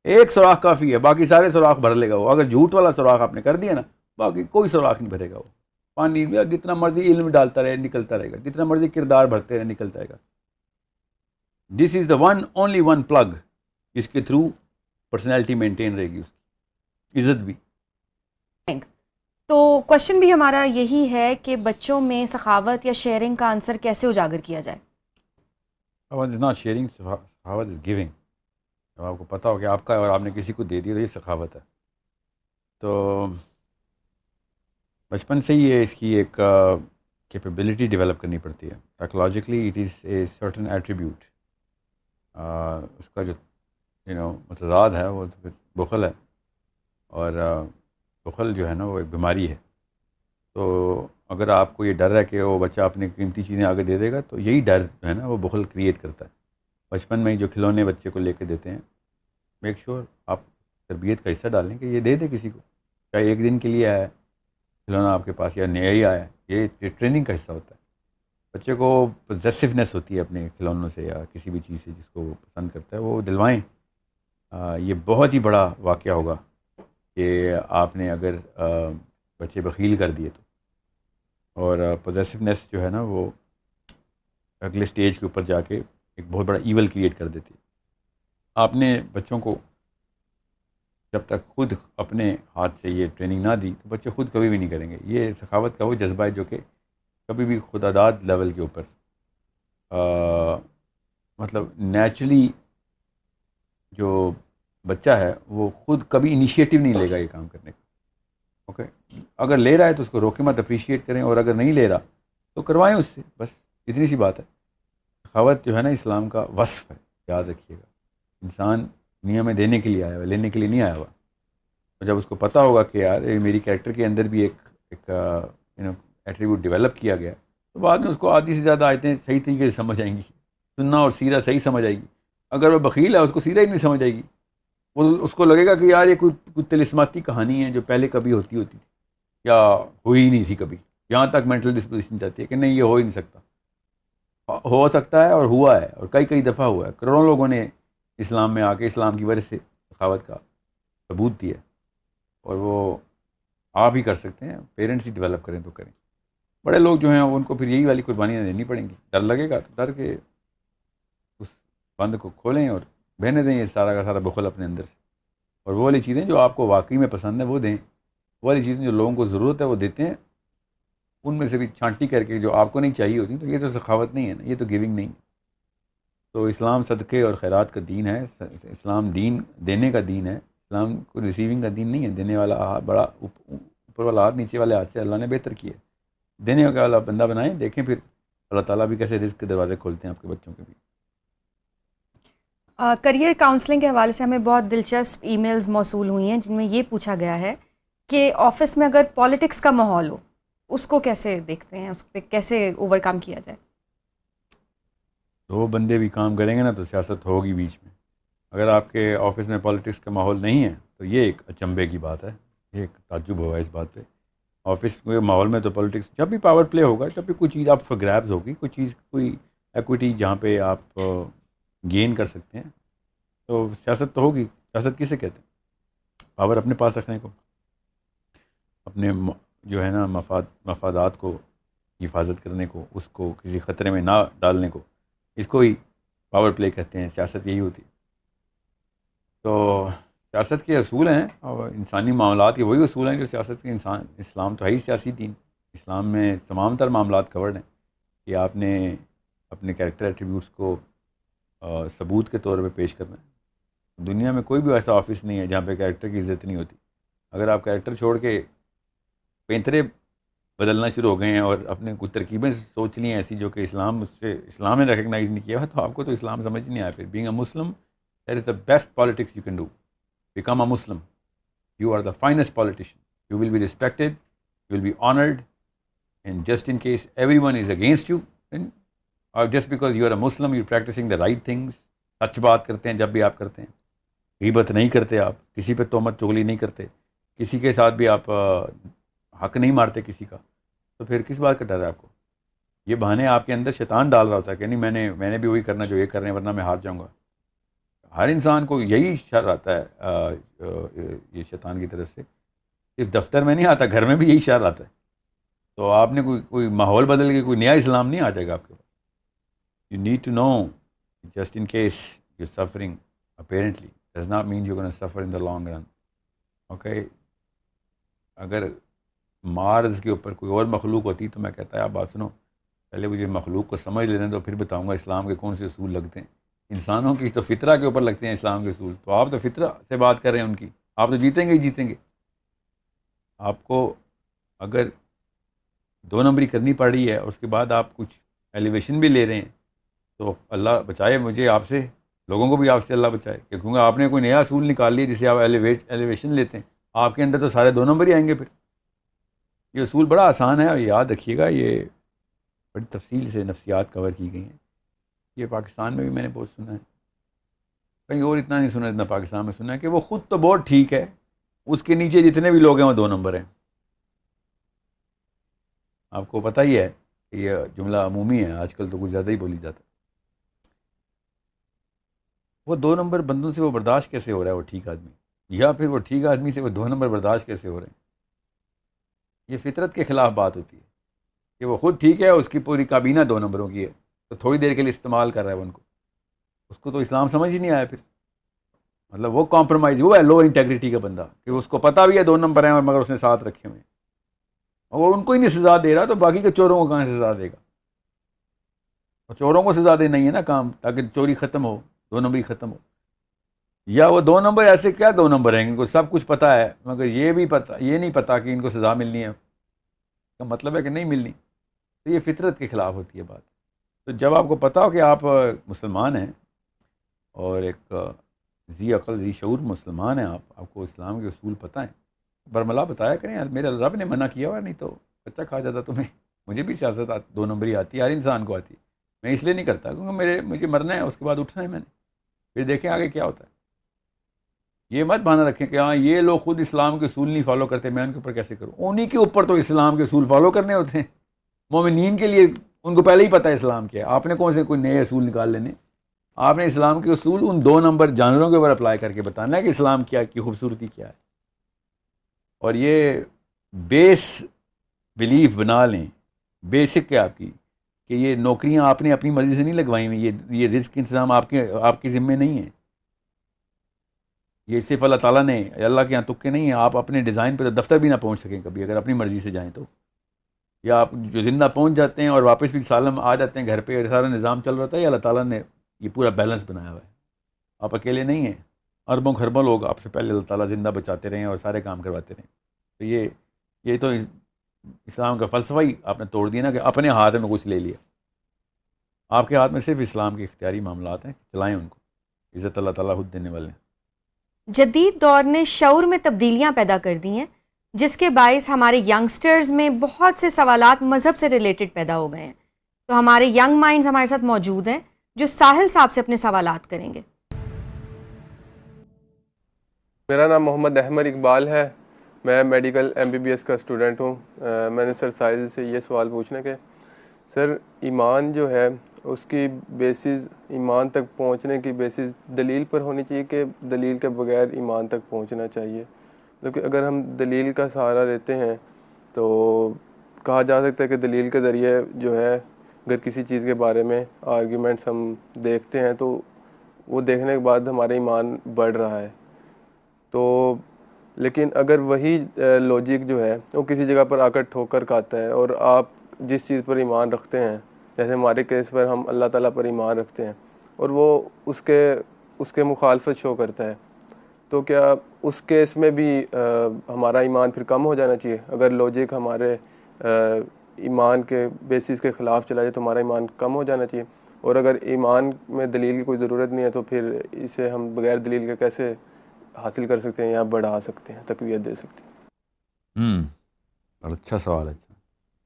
ایک سوراخ کافی ہے, باقی سارے سوراخ بھر لے گا وہ. اگر جھوٹ والا سوراخ آپ نے کر دیا نا, باقی کوئی سوراخ نہیں بھرے گا وہ. پانی جتنا مرضی علم ڈالتا رہے نکلتا رہے گا, جتنا مرضی کردار بھرتے رہے نکلتا رہے گا. دس از دا اونلی ون پلگ جس کے تھرو پرسنالٹی مینٹین رہے گی, اس کی عزت بھی. تو کوشچن بھی ہمارا یہی ہے کہ بچوں میں سخاوت یا شیئرنگ کا عنصر کیسے اجاگر کیا جائے؟ سخاوت از ناٹ شیئرنگ، سخاوت از گیونگ. جب آپ کو پتہ ہو کہ آپ کا ہے اور آپ نے کسی کو دے دیا تو یہ سخاوت ہے. تو بچپن سے ہی اس کی ایک کیپیبلٹی ڈیولپ کرنی پڑتی ہے. Psychologically it is a certain attribute. اس کا جو متضاد ہے وہ تو پھر بخل ہے، اور بخل جو ہے نا وہ ایک بیماری ہے. تو اگر آپ کو یہ ڈر ہے کہ وہ بچہ اپنی قیمتی چیزیں آگے دے دے گا، تو یہی ڈر جو ہے نا وہ بخل کریٹ کرتا ہے. بچپن میں ہی جو کھلونے بچے کو لے کے دیتے ہیں، میک شور آپ تربیت کا حصہ ڈالیں کہ یہ دے دے کسی کو، چاہے ایک دن کے لیے آیا ہے کھلونا آپ کے پاس یا نیا ہی آیا ہے. یہ ٹریننگ کا حصہ ہوتا ہے. بچے کو پوزیسونیس ہوتی ہے اپنے کھلونوں سے یا کسی بھی چیز سے جس کو وہ پسند کرتا ہے، وہ دلوائیں. یہ بہت ہی بڑا واقعہ ہوگا کہ آپ نے اگر بچے بخیل کر دیے تو. اور پوزیسونیس جو ہے نا وہ اگلے سٹیج کے اوپر جا کے ایک بہت بڑا ایول کریٹ کر دیتی ہے. آپ نے بچوں کو جب تک خود اپنے ہاتھ سے یہ ٹریننگ نہ دی تو بچے خود کبھی بھی نہیں کریں گے. یہ سخاوت کا وہ جذبہ ہے جو کہ کبھی بھی خودداد لیول کے اوپر مطلب نیچرلی جو بچہ ہے وہ خود کبھی انیشیٹو نہیں لے گا یہ کام کرنے کا. اوکے، اگر لے رہا ہے تو اس کو روکے مت، اپریشیٹ کریں، اور اگر نہیں لے رہا تو کروائیں اس سے، بس اتنی سی بات ہے. سخاوت جو ہے نا اسلام کا وصف ہے، یاد رکھیے گا. انسان دنیا میں دینے کے لیے آیا ہوا، لینے کے لیے نہیں آیا ہوا. اور جب اس کو پتہ ہوگا کہ یار میری کریکٹر کے اندر بھی ایک ایٹریبیوٹ ڈیولپ کیا گیا، تو بعد میں اس کو آدھی سے زیادہ آیتیں صحیح طریقے سے سمجھ آئیں گی، سننا اور سیرہ صحیح سمجھ آئے گی. اگر وہ بخیل ہے اس کو سیرہ ہی نہیں سمجھ آئے گی. وہ اس کو لگے گا کہ یار یہ کوئی طلسماتی کہانی ہے جو پہلے کبھی ہوتی تھی یا ہوئی ہی نہیں تھی کبھی. یہاں تک مینٹل ڈسپوزیشن جاتی ہے کہ نہیں یہ ہو ہی نہیں سکتا. ہو سکتا ہے اور ہوا ہے، اور کئی دفعہ ہوا ہے. کروڑوں لوگوں نے اسلام میں آ کے اسلام کی وجہ سے سخاوت کا ثبوت دیا، اور وہ آپ ہی کر سکتے ہیں. پیرنٹس ہی ڈیولپ کریں تو کریں. بڑے لوگ جو ہیں ان کو پھر یہی والی قربانیاں دینی پڑیں گی. ڈر لگے گا تو ڈر کے اس بند کو کھولیں اور بہنے دیں یہ سارا کا سارا بخل اپنے اندر سے. اور وہ والی چیزیں جو آپ کو واقعی میں پسند ہیں وہ دیں. وہ والی چیزیں جو لوگوں کو ضرورت ہے وہ دیتے ہیں، ان میں سے بھی چھانٹی کر کے جو آپ کو نہیں چاہیے ہوتی. تو یہ تو سخاوت نہیں ہے نا، یہ تو گیونگ نہیں. تو اسلام صدقے اور خیرات کا دین ہے. اسلام دین دینے کا دین ہے. اسلام کو ریسیونگ کا دین نہیں ہے. دینے والا بڑا اوپر والا ہاتھ نیچے والے ہاتھ سے اللہ نے بہتر کیا ہے. دینے والا بندہ بنائیں، دیکھیں پھر اللہ تعالیٰ بھی کیسے رزق کے دروازے کھولتے ہیں آپ کے بچوں کے بھی. کریئر کاؤنسلنگ کے حوالے سے ہمیں بہت دلچسپ ای میلز موصول ہوئی ہیں جن میں یہ پوچھا گیا ہے کہ آفس میں اگر پالیٹکس کا ماحول ہو اس کو کیسے دیکھتے ہیں، اس پہ کیسے اوور کم کیا جائے؟ دو بندے بھی کام کریں گے نا تو سیاست ہوگی بیچ میں. اگر آپ کے آفس میں پالیٹکس کا ماحول نہیں ہے تو یہ ایک اچنبے کی بات ہے. یہ ایک تعجب ہوا اس بات پہ. آفس کے ماحول میں تو پالیٹکس جب بھی پاور پلے ہوگا، جب بھی کوئی چیز آپ فار گریبز ہوگی، کوئی چیز کوئی ایکویٹی جہاں پہ آپ گین کر سکتے ہیں، تو سیاست تو ہوگی. سیاست کسے کہتے ہیں؟ پاور اپنے پاس رکھنے کو، اپنے جو ہے نا مفادات کو حفاظت کرنے کو، اس کو کسی خطرے میں نہ ڈالنے کو، اس کو ہی پاور پلے کہتے ہیں. سیاست یہی ہوتی. تو سیاست کے اصول ہیں اور انسانی معاملات کے وہی اصول ہیں جو سیاست کے. اسلام تو ہے ہی سیاسی دین. اسلام میں تمام تر معاملات کورڈ ہیں کہ آپ نے اپنے کریکٹر ایٹریبیوٹس کو ثبوت کے طور پہ پیش کرنا ہے. دنیا میں کوئی بھی ایسا آفس نہیں ہے جہاں پہ کریکٹر کی عزت نہیں ہوتی. اگر آپ کریکٹر چھوڑ کے پینترے بدلنا شروع ہو گئے ہیں اور اپنے کچھ ترکیبیں سوچ لی ہیں ایسی جو کہ اسلام نے ریکگنائز نہیں کیا ہے، تو آپ کو تو اسلام سمجھ نہیں آیا. پھر being a Muslim that is the best politics you can do. Become a Muslim, you are the finest politician. You will be respected, you will be honoured. And just in case every one is against you, اور just because you are a Muslim you practising the right things. سچ بات کرتے ہیں جب بھی آپ کرتے ہیں، غیبت نہیں کرتے، آپ کسی پہ تہمت چغلی نہیں کرتے، کسی کے ساتھ بھی آپ حق نہیں مارتے کسی کا، تو پھر کس بات کا ڈر ہے آپ کو؟ یہ بہانے آپ کے اندر شیطان ڈال رہا ہوتا ہے کہ نہیں میں نے بھی وہی کرنا جو یہ کر رہے ہیں ورنہ میں ہار جاؤں گا. ہر انسان کو یہی شر آتا ہے یہ شیطان کی طرف سے. اس دفتر میں نہیں آتا، گھر میں بھی یہی شر آتا ہے. تو آپ نے کوئی ماحول بدل کے کوئی نیا اسلام نہیں آ جائے گا آپ کے پاس. You need to know just in case you suffering apparently does not mean you're going to suffer in the long run. Okay? اگر مارز کے اوپر کوئی اور مخلوق ہوتی تو میں کہتا ہے آپ بات سنو، پہلے مجھے مخلوق کو سمجھ لینے دو، پھر بتاؤں گا اسلام کے کون سے اصول لگتے ہیں. انسانوں کی تو فطرہ کے اوپر لگتے ہیں اسلام کے اصول، تو آپ تو فطرہ سے بات کر رہے ہیں ان کی، آپ تو جیتیں گے ہی جیتیں گے. آپ کو اگر 2 نمبری کرنی پڑ رہی ہے اور اس کے بعد آپ کچھ ایلیویشن بھی لے رہے ہیں، تو اللہ بچائے مجھے آپ سے، لوگوں کو بھی آپ سے اللہ بچائے، کہ کیونکہ آپ نے کوئی نیا اصول نکال لیا جسے آپ ایلیویشن لیتے ہیں، آپ کے اندر تو سارے 2 نمبر ہی آئیں گے. پھر یہ اصول بڑا آسان ہے، اور یاد رکھیے گا یہ بڑی تفصیل سے نفسیات کور کی گئی ہیں. یہ پاکستان میں بھی میں نے بہت سنا ہے، کہیں اور اتنا نہیں سنا جتنا پاکستان میں سنا ہے، کہ وہ خود تو بہت ٹھیک ہے، اس کے نیچے جتنے بھی لوگ ہیں وہ 2 نمبر ہیں. آپ کو پتہ ہی ہے کہ یہ جملہ عمومی ہے، آج کل تو کچھ زیادہ ہی بولی جاتا ہے. وہ 2 نمبر بندوں سے وہ برداشت کیسے ہو رہا ہے وہ ٹھیک آدمی، یا پھر وہ ٹھیک آدمی سے وہ 2 نمبر برداشت کیسے ہو رہے ہیں؟ یہ فطرت کے خلاف بات ہوتی ہے کہ وہ خود ٹھیک ہے، اس کی پوری کابینہ 2 نمبروں کی ہے، تو تھوڑی دیر کے لیے استعمال کر رہا ہے وہ ان کو. اس کو تو اسلام سمجھ ہی نہیں آیا. پھر مطلب وہ کمپرومائز، وہ ہے لو انٹیگریٹی کا بندہ، کہ اس کو پتہ بھی ہے 2 نمبر ہیں اور مگر اس نے ساتھ رکھے ہوئے ہیں، اور وہ ان کو ہی نہیں سزا دے رہا تو باقی کے چوروں کو کہاں سے سزا دے گا؟ اور چوروں کو سزا دینا ہی ہے نا کام، تاکہ چوری ختم ہو، 2 نمبری ختم ہو. یا وہ 2 نمبر ایسے کیا 2 نمبر ہیں، ان کو سب کچھ پتہ ہے مگر یہ بھی پتہ، یہ نہیں پتہ کہ ان کو سزا ملنی ہے، کا مطلب ہے کہ نہیں ملنی. تو یہ فطرت کے خلاف ہوتی ہے بات. تو جب آپ کو پتہ ہو کہ آپ مسلمان ہیں اور ایک ذی عقل ذی شعور مسلمان ہیں، آپ کو اسلام کے اصول پتہ ہیں، برملا بتایا کریں یار میرے رب نے منع کیا ہوا، نہیں تو بچہ کھا جاتا تمہیں. مجھے بھی سیاست 2 نمبری آتی ہے، ہر انسان کو آتی ہے. میں اس لیے نہیں کرتا کیونکہ مجھے مرنا ہے، اس کے بعد اٹھنا ہے میں نے، پھر دیکھیں آگے کیا ہوتا ہے. یہ مت بہانہ رکھیں کہ ہاں یہ لوگ خود اسلام کے اصول نہیں فالو کرتے، میں ان کے اوپر کیسے کروں. انہی کے اوپر تو اسلام کے اصول فالو کرنے ہوتے ہیں. مومنین کے لیے ان کو پہلے ہی پتہ ہے اسلام کیا ہے، آپ نے کون سے کوئی نئے اصول نکال لینے. آپ نے اسلام کے اصول ان 2 نمبر جانوروں کے اوپر اپلائی کر کے بتانا ہے کہ اسلام کیا کی خوبصورتی کیا ہے. اور یہ بیس بلیف بنا لیں، بیسک ہے آپ کی، کہ یہ نوکریاں آپ نے اپنی مرضی سے نہیں لگوائی ہوئی، یہ رزق انتظام آپ کے ذمے نہیں ہے. یہ صرف اللہ تعالیٰ نے، اللہ کے یہاں تکے نہیں ہیں. آپ اپنے ڈیزائن پہ تو دفتر بھی نہ پہنچ سکیں کبھی اگر اپنی مرضی سے جائیں تو، یا آپ جو زندہ پہنچ جاتے ہیں اور واپس بھی سالم آ جاتے ہیں گھر پہ، اور سارا نظام چل رہا ہوتا ہے، یہ اللہ تعالیٰ نے یہ پورا بیلنس بنایا ہوا ہے. آپ اکیلے نہیں ہیں، اربوں خربوں لوگ آپ سے پہلے اللہ تعالیٰ زندہ بچاتے رہے ہیں اور سارے کام کرواتے رہے ہیں. تو یہ تو اسلام کا فلسفہ ہی آپ نے توڑ دیا نا، کہ اپنے ہاتھ میں کچھ لے لیا. آپ کے ہاتھ میں صرف اسلام کے اختیاری معاملات ہیں، چلائیں ان کو، عزت اللہ تعالیٰ خود دینے والے ہیں. جدید دور نے شعور میں تبدیلیاں پیدا کر دی ہیں، جس کے باعث ہمارے ینگسٹرز میں بہت سے سوالات مذہب سے ریلیٹڈ پیدا ہو گئے ہیں. تو ہمارے ینگ مائنڈز ہمارے ساتھ موجود ہیں جو ساحل صاحب سے اپنے سوالات کریں گے. میرا نام محمد احمد اقبال ہے، میں میڈیکل MBBS کا اسٹوڈنٹ ہوں. میں نے سر ساحل سے یہ سوال پوچھنا کہ سر ایمان جو ہے اس کی بیسز، ایمان تک پہنچنے کی بیسز دلیل پر ہونی چاہیے کہ دلیل کے بغیر ایمان تک پہنچنا چاہیے؟ کیونکہ اگر ہم دلیل کا سہارا لیتے ہیں تو کہا جا سکتا ہے کہ دلیل کے ذریعے جو ہے اگر کسی چیز کے بارے میں آرگیومنٹس ہم دیکھتے ہیں تو وہ دیکھنے کے بعد ہمارا ایمان بڑھ رہا ہے. تو لیکن اگر وہی لوجک جو ہے وہ کسی جگہ پر آ کر ٹھوکر کھاتا ہے، اور آپ جس چیز پر ایمان رکھتے ہیں، جیسے ہمارے کیس پر ہم اللہ تعالیٰ پر ایمان رکھتے ہیں، اور وہ اس کے مخالفت شو کرتا ہے، تو کیا اس کیس میں بھی ہمارا ایمان پھر کم ہو جانا چاہیے؟ اگر لوجک ہمارے ایمان کے بیسس کے خلاف چلا جائے تو ہمارا ایمان کم ہو جانا چاہیے؟ اور اگر ایمان میں دلیل کی کوئی ضرورت نہیں ہے تو پھر اسے ہم بغیر دلیل کے کیسے حاصل کر سکتے ہیں یا بڑھا سکتے ہیں، تقویت دے سکتے ہیں؟ اور اچھا سوال ہے.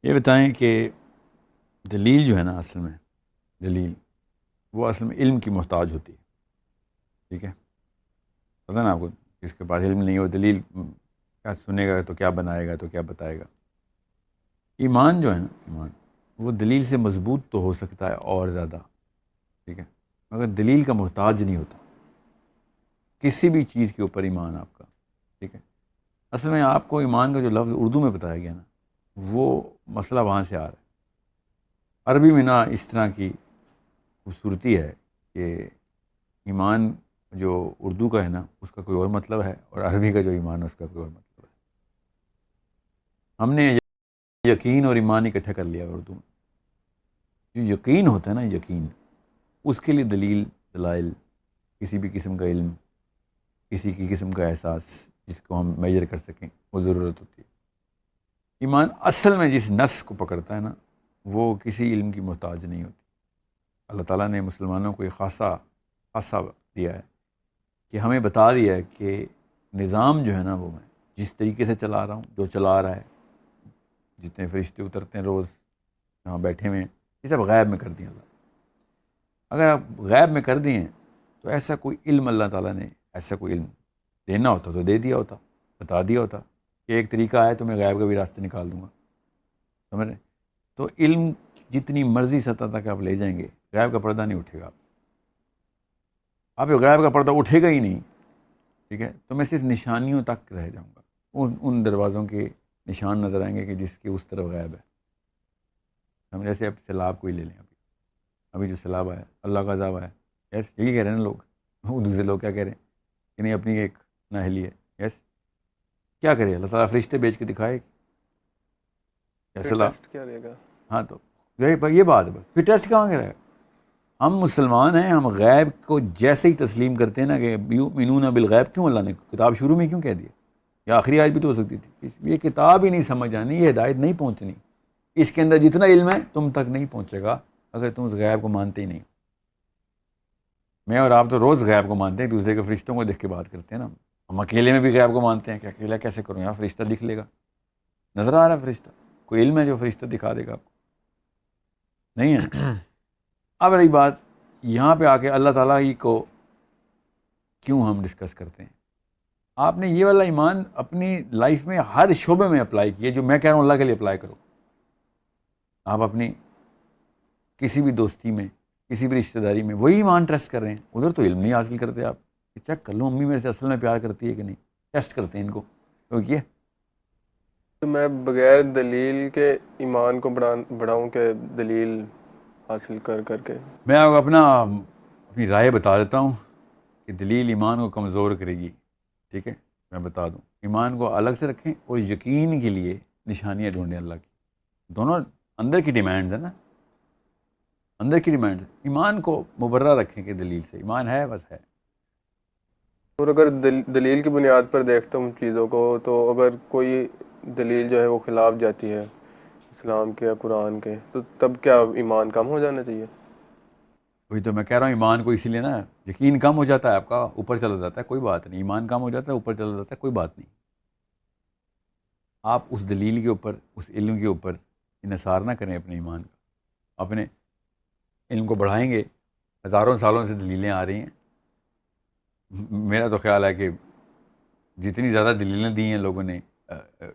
یہ بتائیں کہ دلیل جو ہے نا، اصل میں دلیل وہ اصل میں علم کی محتاج ہوتی ہے. ٹھیک ہے، پتہ نا آپ کو، جس کے پاس علم نہیں ہو دلیل کیا سنے گا تو کیا بنائے گا تو کیا بتائے گا. ایمان جو ہے نا، ایمان وہ دلیل سے مضبوط تو ہو سکتا ہے اور زیادہ، ٹھیک ہے، مگر دلیل کا محتاج نہیں ہوتا کسی بھی چیز کے اوپر ایمان آپ کا. ٹھیک ہے، اصل میں آپ کو ایمان کا جو لفظ اردو میں بتایا گیا نا، وہ مسئلہ وہاں سے آ رہا ہے. عربی میں نا اس طرح کی خوبصورتی ہے کہ ایمان جو اردو کا ہے نا اس کا کوئی اور مطلب ہے، اور عربی کا جو ایمان ہے اس کا کوئی اور مطلب ہے. ہم نے یقین اور ایمان اکٹھا کر لیا اردو میں. جو یقین ہوتا ہے نا، یقین، اس کے لیے دلیل، دلائل، کسی بھی قسم کا علم، کسی کی قسم کا احساس جس کو ہم میجر کر سکیں، وہ ضرورت ہوتی ہے. ایمان اصل میں جس نص کو پکڑتا ہے نا، وہ کسی علم کی محتاج نہیں ہوتی. اللہ تعالیٰ نے مسلمانوں کو ایک خاصہ دیا ہے کہ ہمیں بتا دیا ہے کہ نظام جو ہے نا، وہ میں جس طریقے سے چلا رہا ہوں، جو چلا رہا ہے، جتنے فرشتے اترتے ہیں روز یہاں بیٹھے ہوئے ہیں، یہ سب غیب میں کر دیا اللہ. اگر آپ غیب میں کر دیے تو ایسا کوئی علم اللہ تعالیٰ نے ایسا کوئی علم دینا ہوتا تو دے دیا ہوتا، بتا دیا ہوتا کہ ایک طریقہ ہے تو میں غیب کا بھی راستہ نکال دوں گا. سمجھ رہے؟ تو علم جتنی مرضی سطح تک آپ لے جائیں گے، غیب کا پردہ نہیں اٹھے گا. آپ غیب کا پردہ اٹھے گا ہی نہیں، ٹھیک ہے؟ تو میں صرف نشانیوں تک رہ جاؤں گا. ان دروازوں کے نشان نظر آئیں گے کہ جس کے اس طرف غیب ہے. ہم جیسے اب سیلاب کو ہی لے لیں، ابھی جو سیلاب آیا، اللہ کا عذاب آیا، یس یہی کہہ رہے ہیں نا لوگ. وہ دوسرے لوگ کیا کہہ رہے ہیں کہ نہیں اپنی ایک نااہلی ہے. یس کیا کرے اللہ تعالیٰ؟ فرشتے بیچ کے دکھائے یا ٹیسٹ کیا رہے گا؟ ہاں تو یہ بات ہے. بس پھر ٹیسٹ کہاں کرے گا؟ ہم مسلمان ہیں، ہم غیب کو جیسے ہی تسلیم کرتے ہیں نا کہ یؤمنون بالغیب. کیوں اللہ نے کتاب شروع میں کیوں کہہ دیا؟ یا آخری آیت بھی تو ہو سکتی تھی. یہ کتاب ہی نہیں سمجھ آنی، یہ ہدایت نہیں پہنچنی. اس کے اندر جتنا علم ہے تم تک نہیں پہنچے گا اگر تم اس غیب کو مانتے ہی نہیں. میں اور آپ تو روز غیب کو مانتے ہیں، ایک دوسرے کے فرشتوں کو دیکھ کے بات کرتے ہیں نا. ہم اکیلے میں بھی غیب کو مانتے ہیں کہ اکیلا کیسے کروں یار، فرشتہ دکھ لے گا، نظر آ رہا ہے فرشتہ. کوئی علم ہے جو فرشتہ دکھا دے گا آپ کو؟ نہیں ہے. اب رہی بات یہاں پہ آ کے اللہ تعالیٰ ہی کو کیوں ہم ڈسکس کرتے ہیں. آپ نے یہ والا ایمان اپنی لائف میں ہر شعبے میں اپلائی کیے. جو میں کہہ رہا ہوں اللہ کے لیے اپلائی کرو. آپ اپنی کسی بھی دوستی میں، کسی بھی رشتہ داری میں وہی ایمان ٹیسٹ کر رہے ہیں. ادھر تو علم نہیں حاصل کرتے آپ کہ چیک کر لوں امی میرے سے اصل میں پیار کرتی ہے کہ نہیں. ٹیسٹ کرتے ہیں ان کو کیونکہ تو میں بغیر دلیل کے ایمان کو بڑھاؤں کہ دلیل حاصل کر کے. میں آپ کو اپنی رائے بتا دیتا ہوں کہ دلیل ایمان کو کمزور کرے گی. ٹھیک ہے، میں بتا دوں. ایمان کو الگ سے رکھیں اور یقین کے لیے نشانیاں ڈھونڈیں اللہ کی. دونوں اندر کی ڈیمانڈز ہیں نا، اندر کی ڈیمانڈز. ایمان کو مبرہ رکھیں کہ دلیل سے ایمان ہے، بس ہے. اور اگر دلیل کی بنیاد پر دیکھتا ہوں چیزوں کو، تو اگر کوئی دلیل جو ہے وہ خلاف جاتی ہے اسلام کے یا قرآن کے، تو تب کیا ایمان کم ہو جانا چاہیے؟ وہی تو میں کہہ رہا ہوں، ایمان کو اسی لیے نا، یقین کم ہو جاتا ہے آپ کا، اوپر چلا جاتا ہے، کوئی بات نہیں. ایمان کم ہو جاتا ہے، اوپر چلا جاتا ہے، کوئی بات نہیں. آپ اس دلیل کے اوپر، اس علم کے اوپر انحصار نہ کریں اپنے ایمان کا. اپنے علم کو بڑھائیں گے. ہزاروں سالوں سے دلیلیں آ رہی ہیں. میرا تو خیال ہے کہ جتنی زیادہ دلیلیں دی ہیں لوگوں نے،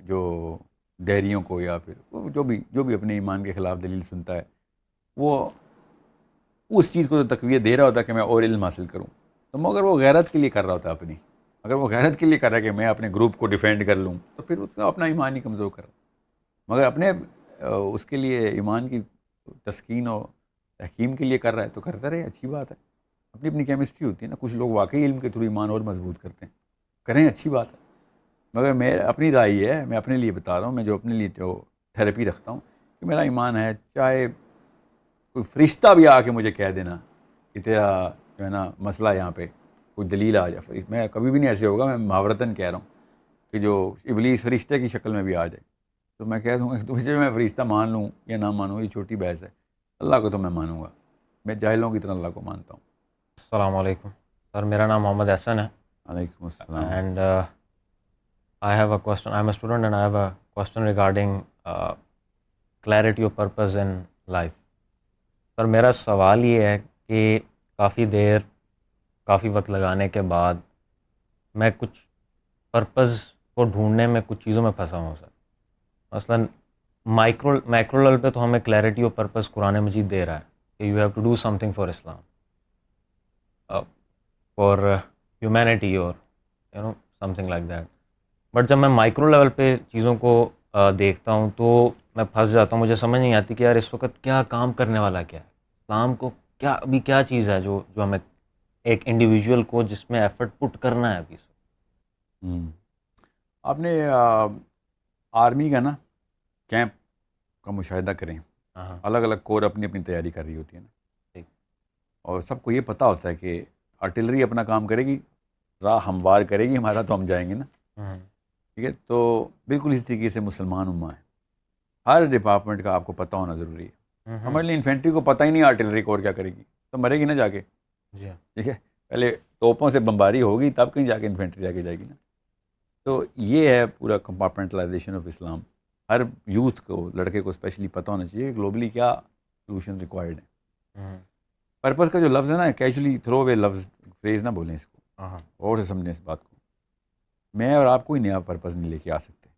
جو دہریوں کو یا پھر جو بھی اپنے ایمان کے خلاف دلیل سنتا ہے، وہ اس چیز کو تو تقویت دے رہا ہوتا ہے کہ میں اور علم حاصل کروں. تو مگر وہ غیرت کے لیے کر رہا ہوتا ہے اپنی. اگر وہ غیرت کے لیے کر رہا ہے کہ میں اپنے گروپ کو ڈیفینڈ کر لوں، تو پھر اس کا اپنا ایمان ہی کمزور کر رہا. مگر اپنے اس کے لیے ایمان کی تسکین و تحکیم کے لیے کر رہا ہے تو کرتا رہے، اچھی بات ہے. اپنی اپنی کیمسٹری ہوتی ہے نا. کچھ لوگ واقعی علم کے تھرو ایمان اور مضبوط کرتے ہیں، کریں، اچھی بات ہے. مگر میں اپنی رائے یہ ہے، میں اپنے لیے بتا رہا ہوں، میں جو اپنے لیے جو تھیراپی رکھتا ہوں کہ میرا ایمان ہے، چاہے کوئی فرشتہ بھی آ کے مجھے کہہ دینا کہ تیرا جو ہے نا مسئلہ یہاں پہ کوئی دلیل آ جائے. میں کبھی بھی نہیں ایسے ہوگا، میں محاورتاً کہہ رہا ہوں کہ جو ابلیس فرشتے کی شکل میں بھی آ جائے تو میں کہہ دوں گا کہ تجھے میں فرشتہ مان لوں یا نہ مانوں یہ چھوٹی بحث ہے. اللہ کو تو میں مانوں گا. میں جاہلوں کی طرح اللہ کو مانتا ہوں. السلام علیکم سر، میرا نام محمد احسن ہے. علیکم السلام. And I have a question. I'm a student and I have a question regarding clarity of purpose in life. سر میرا سوال یہ ہے کہ کافی وقت لگانے کے بعد میں کچھ پرپز کو ڈھونڈنے میں کچھ چیزوں میں پھنسا ہوں سر. مثلاً میکرو لیول پہ تو ہمیں clarity of purpose Quran Majeed دے رہا ہے کہ you have to do something for Islam, for humanity, اور something like that. But جب میں مائکرو لیول پہ چیزوں کو دیکھتا ہوں تو میں پھنس جاتا ہوں. مجھے سمجھ نہیں آتی کہ یار اس وقت کیا کام کرنے والا کیا ہے، اسلام کو کیا چیز ہے جو ہمیں ایک انڈیویجول کو جس میں ایفرٹ پٹ کرنا ہے ابھی. آپ نے آرمی کا نا کیمپ کا مشاہدہ کریں، ہاں الگ الگ کور اپنی اپنی تیاری کر رہی ہوتی ہے نا، ٹھیک. اور سب کو یہ پتہ ہوتا ہے کہ آرٹلری اپنا کام کرے گی، راہ ہموار کرے گی ہمارا، تو ہم جائیں گے نا. ٹھیک ہے، تو بالکل اس طریقے سے مسلمان امہ ہے. ہر ڈپارٹمنٹ کا آپ کو پتہ ہونا ضروری ہے. سمجھ لیں انفینٹری کو پتہ ہی نہیں آرٹلری کور کیا کرے گی تو مرے گی نا جا کے. جی. ٹھیک ہے، پہلے توپوں سے بمباری ہوگی تب کہیں جا کے انفینٹری جا کے جائے گی نا. تو یہ ہے پورا compartmentalisation of Islam. Hare youth کو، لڑکے کو اسپیشلی پتہ ہونا چاہیے گلوبلی کیا سولوشن ریکوائرڈ ہیں. پرپز کا جو لفظ ہے نا، کیجولی تھرو اوے لفظ، فریز نہ بولیں اس کو، اور سے سمجھیں اس بات کو. میں اور آپ کوئی نیا پرپز نہیں لے کے آ سکتے.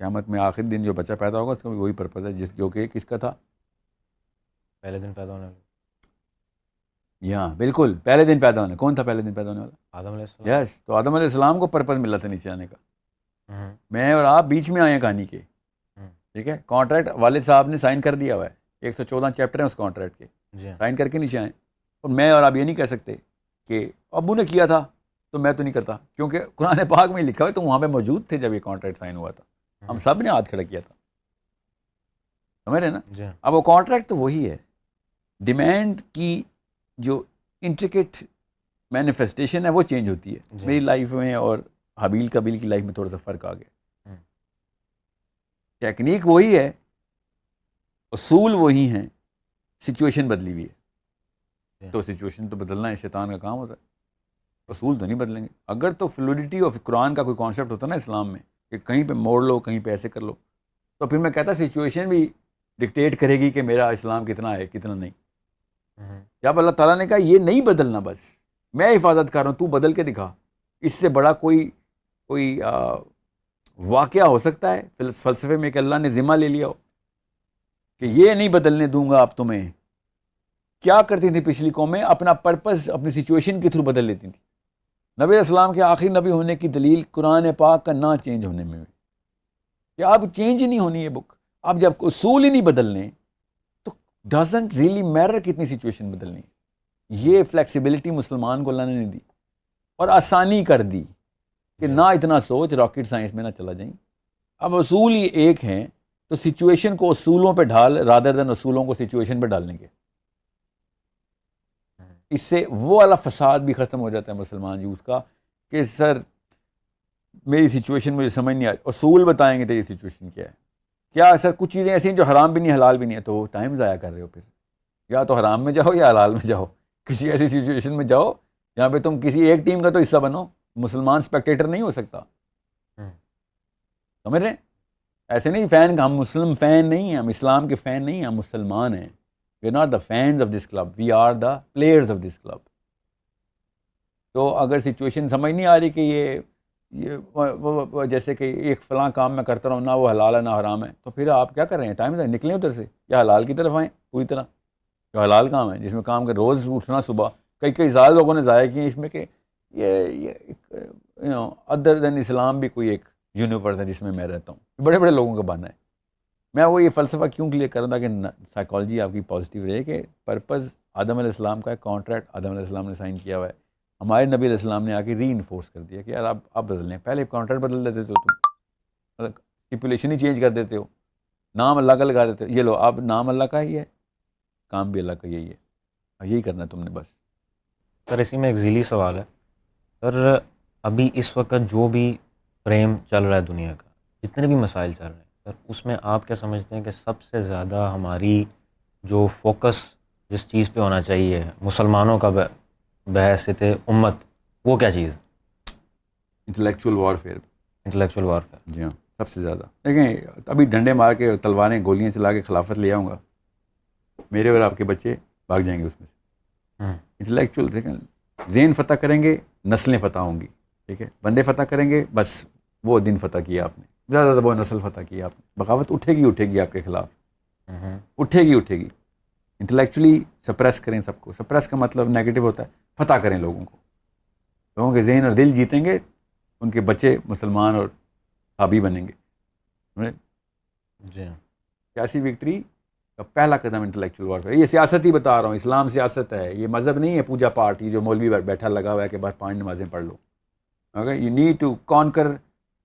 قیامت میں آخری دن جو بچہ پیدا ہوگا اس کا بھی وہی پرپز ہے جو کہ کس کا تھا؟ پہلے دن پیدا ہونے والا یہاں بالکل پہلے دن پیدا ہونے. کون تھا پہلے دن پیدا ہونے والا؟ آدم علیہ السلام. یس. تو آدم علیہ السلام کو پرپز ملا تھا نیچے آنے کا. میں اور آپ بیچ میں آئے ہیں کہانی کے. ٹھیک ہے، کانٹریکٹ والد صاحب نے سائن کر دیا ہوا ہے، 114 چیپٹر ہیں اس کانٹریکٹ کے، جی. سائن کر کے نیچے آئے. اور میں اور آپ یہ نہیں کہہ سکتے کہ ابو نے کیا تھا تو میں تو نہیں کرتا، کیونکہ قرآن پاک میں لکھا ہوا ہے تو وہاں پہ موجود تھے جب یہ کانٹریکٹ سائن ہوا تھا. ہم سب نے ہاتھ کھڑا کیا تھا. سمجھ رہے نا؟ جی. اب وہ کانٹریکٹ تو وہی ہے. ڈیمانڈ کی جو انٹریکیٹ مینیفیسٹیشن ہے وہ چینج ہوتی ہے. جی. میری لائف میں اور حبیل قبیل کی لائف میں تھوڑا سا فرق آ گیا. ٹیکنیک وہی ہے، اصول وہی ہیں، سچویشن بدلی ہوئی ہے. تو سچویشن تو بدلنا ہے، شیطان کا کام ہوتا ہے. اصول تو نہیں بدلیں گے. اگر تو فلوڈیٹی آف قرآن کا کوئی کانسیپٹ ہوتا ہے نا اسلام میں کہ کہیں پہ موڑ لو، کہیں پہ ایسے کر لو، تو پھر میں کہتا سچویشن بھی ڈکٹیٹ کرے گی کہ میرا اسلام کتنا ہے کتنا نہیں. جب اللہ تعالیٰ نے کہا یہ نہیں بدلنا، بس میں حفاظت کر رہا ہوں، تو بدل کے دکھا. اس سے بڑا کوئی واقعہ ہو سکتا ہے فلسفے میں کہ اللہ نے ذمہ لے لیا ہو کہ یہ نہیں بدلنے دوں گا آپ تمہیں؟ کیا کرتی تھی پچھلی قومیں؟ اپنا پرپز اپنی سچویشن کے تھرو بدل لیتی تھی. نبی علیہ السلام کے آخری نبی ہونے کی دلیل قرآن پاک کا نہ چینج ہونے میں کہ اب چینج ہی نہیں ہونی ہے بک. اب جب اصول ہی نہیں بدلنے تو ڈزنٹ ریئلی میٹر کتنی سچویشن بدلنی ہے. یہ فلیکسیبلٹی مسلمان کو اللہ نے نہیں دی، اور آسانی کر دی کہ نہ اتنا سوچ، راکٹ سائنس میں نہ چلا جائیں. اب اصول ہی ایک ہیں تو سچویشن کو اصولوں پہ ڈھال رادر دین اصولوں کو سچویشن پہ ڈالنے کے. اس سے وہ والا فساد بھی ختم ہو جاتا ہے مسلمان یوتھ کا کہ سر میری سچویشن مجھے سمجھ نہیں آ رہی، اصول بتائیں گے تیری سچویشن کیا ہے. کیا سر کچھ چیزیں ایسی ہیں جو حرام بھی نہیں حلال بھی نہیں ہے، تو ٹائم ضائع کر رہے ہو. پھر یا تو حرام میں جاؤ یا حلال میں جاؤ، کسی ایسی سچویشن میں جاؤ جہاں پہ تم کسی ایک ٹیم کا تو حصہ بنو. مسلمان اسپیکٹیٹر نہیں ہو سکتا. سمجھ رہے ہیں؟ ایسے نہیں فین، ہم مسلم فین نہیں ہیں، ہم اسلام کے فین نہیں ہیں، ہم مسلمان ہیں. We are not the fans of this club, we are the players of this club. تو اگر سچویشن سمجھ نہیں آ رہی کہ یہ جیسے کہ ایک فلاں کام میں کرتا رہا ہوں، نہ وہ حلال ہے نہ حرام ہے، تو پھر آپ کیا کر رہے ہیں؟ ٹائم سے نکلیں ادھر سے، یا حلال کی طرف آئیں پوری طرح. جو حلال کام ہے جس میں کام کر روز اٹھنا صبح، کئی زیادہ لوگوں نے ضائع کیے اس میں کہ یہ ادر دین اسلام بھی کوئی ایک یونیورس ہے جس میں رہتا ہوں. بڑے بڑے لوگوں کا باننا ہے. میں وہ یہ فلسفہ کیوں کلیئر کر رہا تھا کہ سائیکالوجی آپ کی پازیٹیو رہے کہ پرپز آدم علیہ السلام کا ایک کانٹریکٹ آدم علیہ السلام نے سائن کیا ہوا ہے. ہمارے نبی علیہ السلام نے آ کے ری انفورس کر دیا کہ یار آپ بدل لیں. پہلے کانٹریکٹ بدل دیتے ہو تم، اسٹیپولیشن ہی چینج کر دیتے ہو، نام اللہ کا لگا دیتے ہو. یہ لو اب نام اللہ کا ہی ہے، کام بھی اللہ کا یہی ہے، یہی کرنا ہے تم نے بس. سر اسی میں ایک ذیلی سوال ہے. سر ابھی اس وقت جو بھی فریم چل رہا ہے دنیا کا، جتنے بھی مسائل چل رہے ہیں سر، اس میں آپ کیا سمجھتے ہیں کہ سب سے زیادہ ہماری جو فوکس جس چیز پہ ہونا چاہیے مسلمانوں کا بحیثیت امت، وہ کیا چیز ہے؟ Intellectual warfare. Intellectual warfare. جی ہاں، سب سے زیادہ. دیکھیں ابھی ڈنڈے مار کے، تلواریں گولیاں چلا کے خلافت لے آؤں گا، میرے اور آپ کے بچے بھاگ جائیں گے اس میں سے. انٹلیکچوئل دیکھیں، ذہن فتح کریں گے نسلیں فتح ہوں گی. ٹھیک ہے، بندے فتح کریں گے بس وہ دن فتح کیا آپ نے، زیادہ زیادہ وہ نسل فتح کیا آپ نے. بغاوت اٹھے گی آپ کے خلاف، اٹھے گی. انٹلیکچولی سپریس کریں سب کو. سپریس کا مطلب نیگیٹو ہوتا ہے. فتح کریں لوگوں کو، لوگوں کے ذہن اور دل جیتیں گے، ان کے بچے مسلمان اور حابی بنیں گے. جی. سیاسی وکٹری کا پہلا قدم انٹلیکچوئل وارفیئر. یہ سیاست ہی بتا رہا ہوں، اسلام سیاست ہے، یہ مذہب نہیں ہے پوجا پاٹ. یہ جو مولوی بیٹھا لگا ہوا ہے کہ بس 5 نمازیں پڑھ لو. Okay, you need to conquer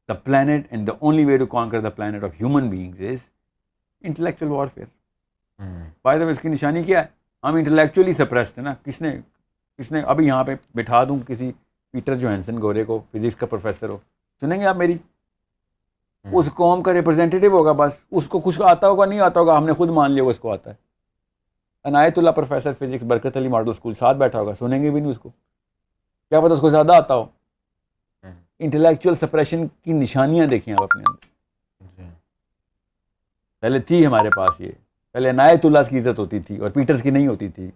the planet, and the only way to conquer the planet of human beings is intellectual warfare. By the way اس کی نشانی کیا ہے؟ ہم انٹلیکچولی سپریسڈ ہیں نا. کس نے ابھی یہاں پہ بٹھا دوں کسی پیٹر جوہنسن گورے کو، فزکس کا پروفیسر ہو، سنیں گے آپ میری؟ اس قوم کا ریپرزینٹیٹیو ہوگا، بس اس کو کچھ آتا ہوگا نہیں آتا ہوگا، ہم نے خود مان لیا وہ اس کو آتا ہے. عنایت اللہ پروفیسر فزکس برکت علی ماڈل اسکول ساتھ بیٹھا ہوگا، سنیں گے بھی نہیں اس کو، کیا پتہ اس کو زیادہ آتا ہو. انٹلیکچوئل سپریشن کی نشانیاں دیکھیں آپ اپنے اندر. پہلے تھی ہمارے پاس یہ، پہلے عنایت اللہ کی عزت ہوتی تھی اور پیٹرز کی نہیں ہوتی تھی.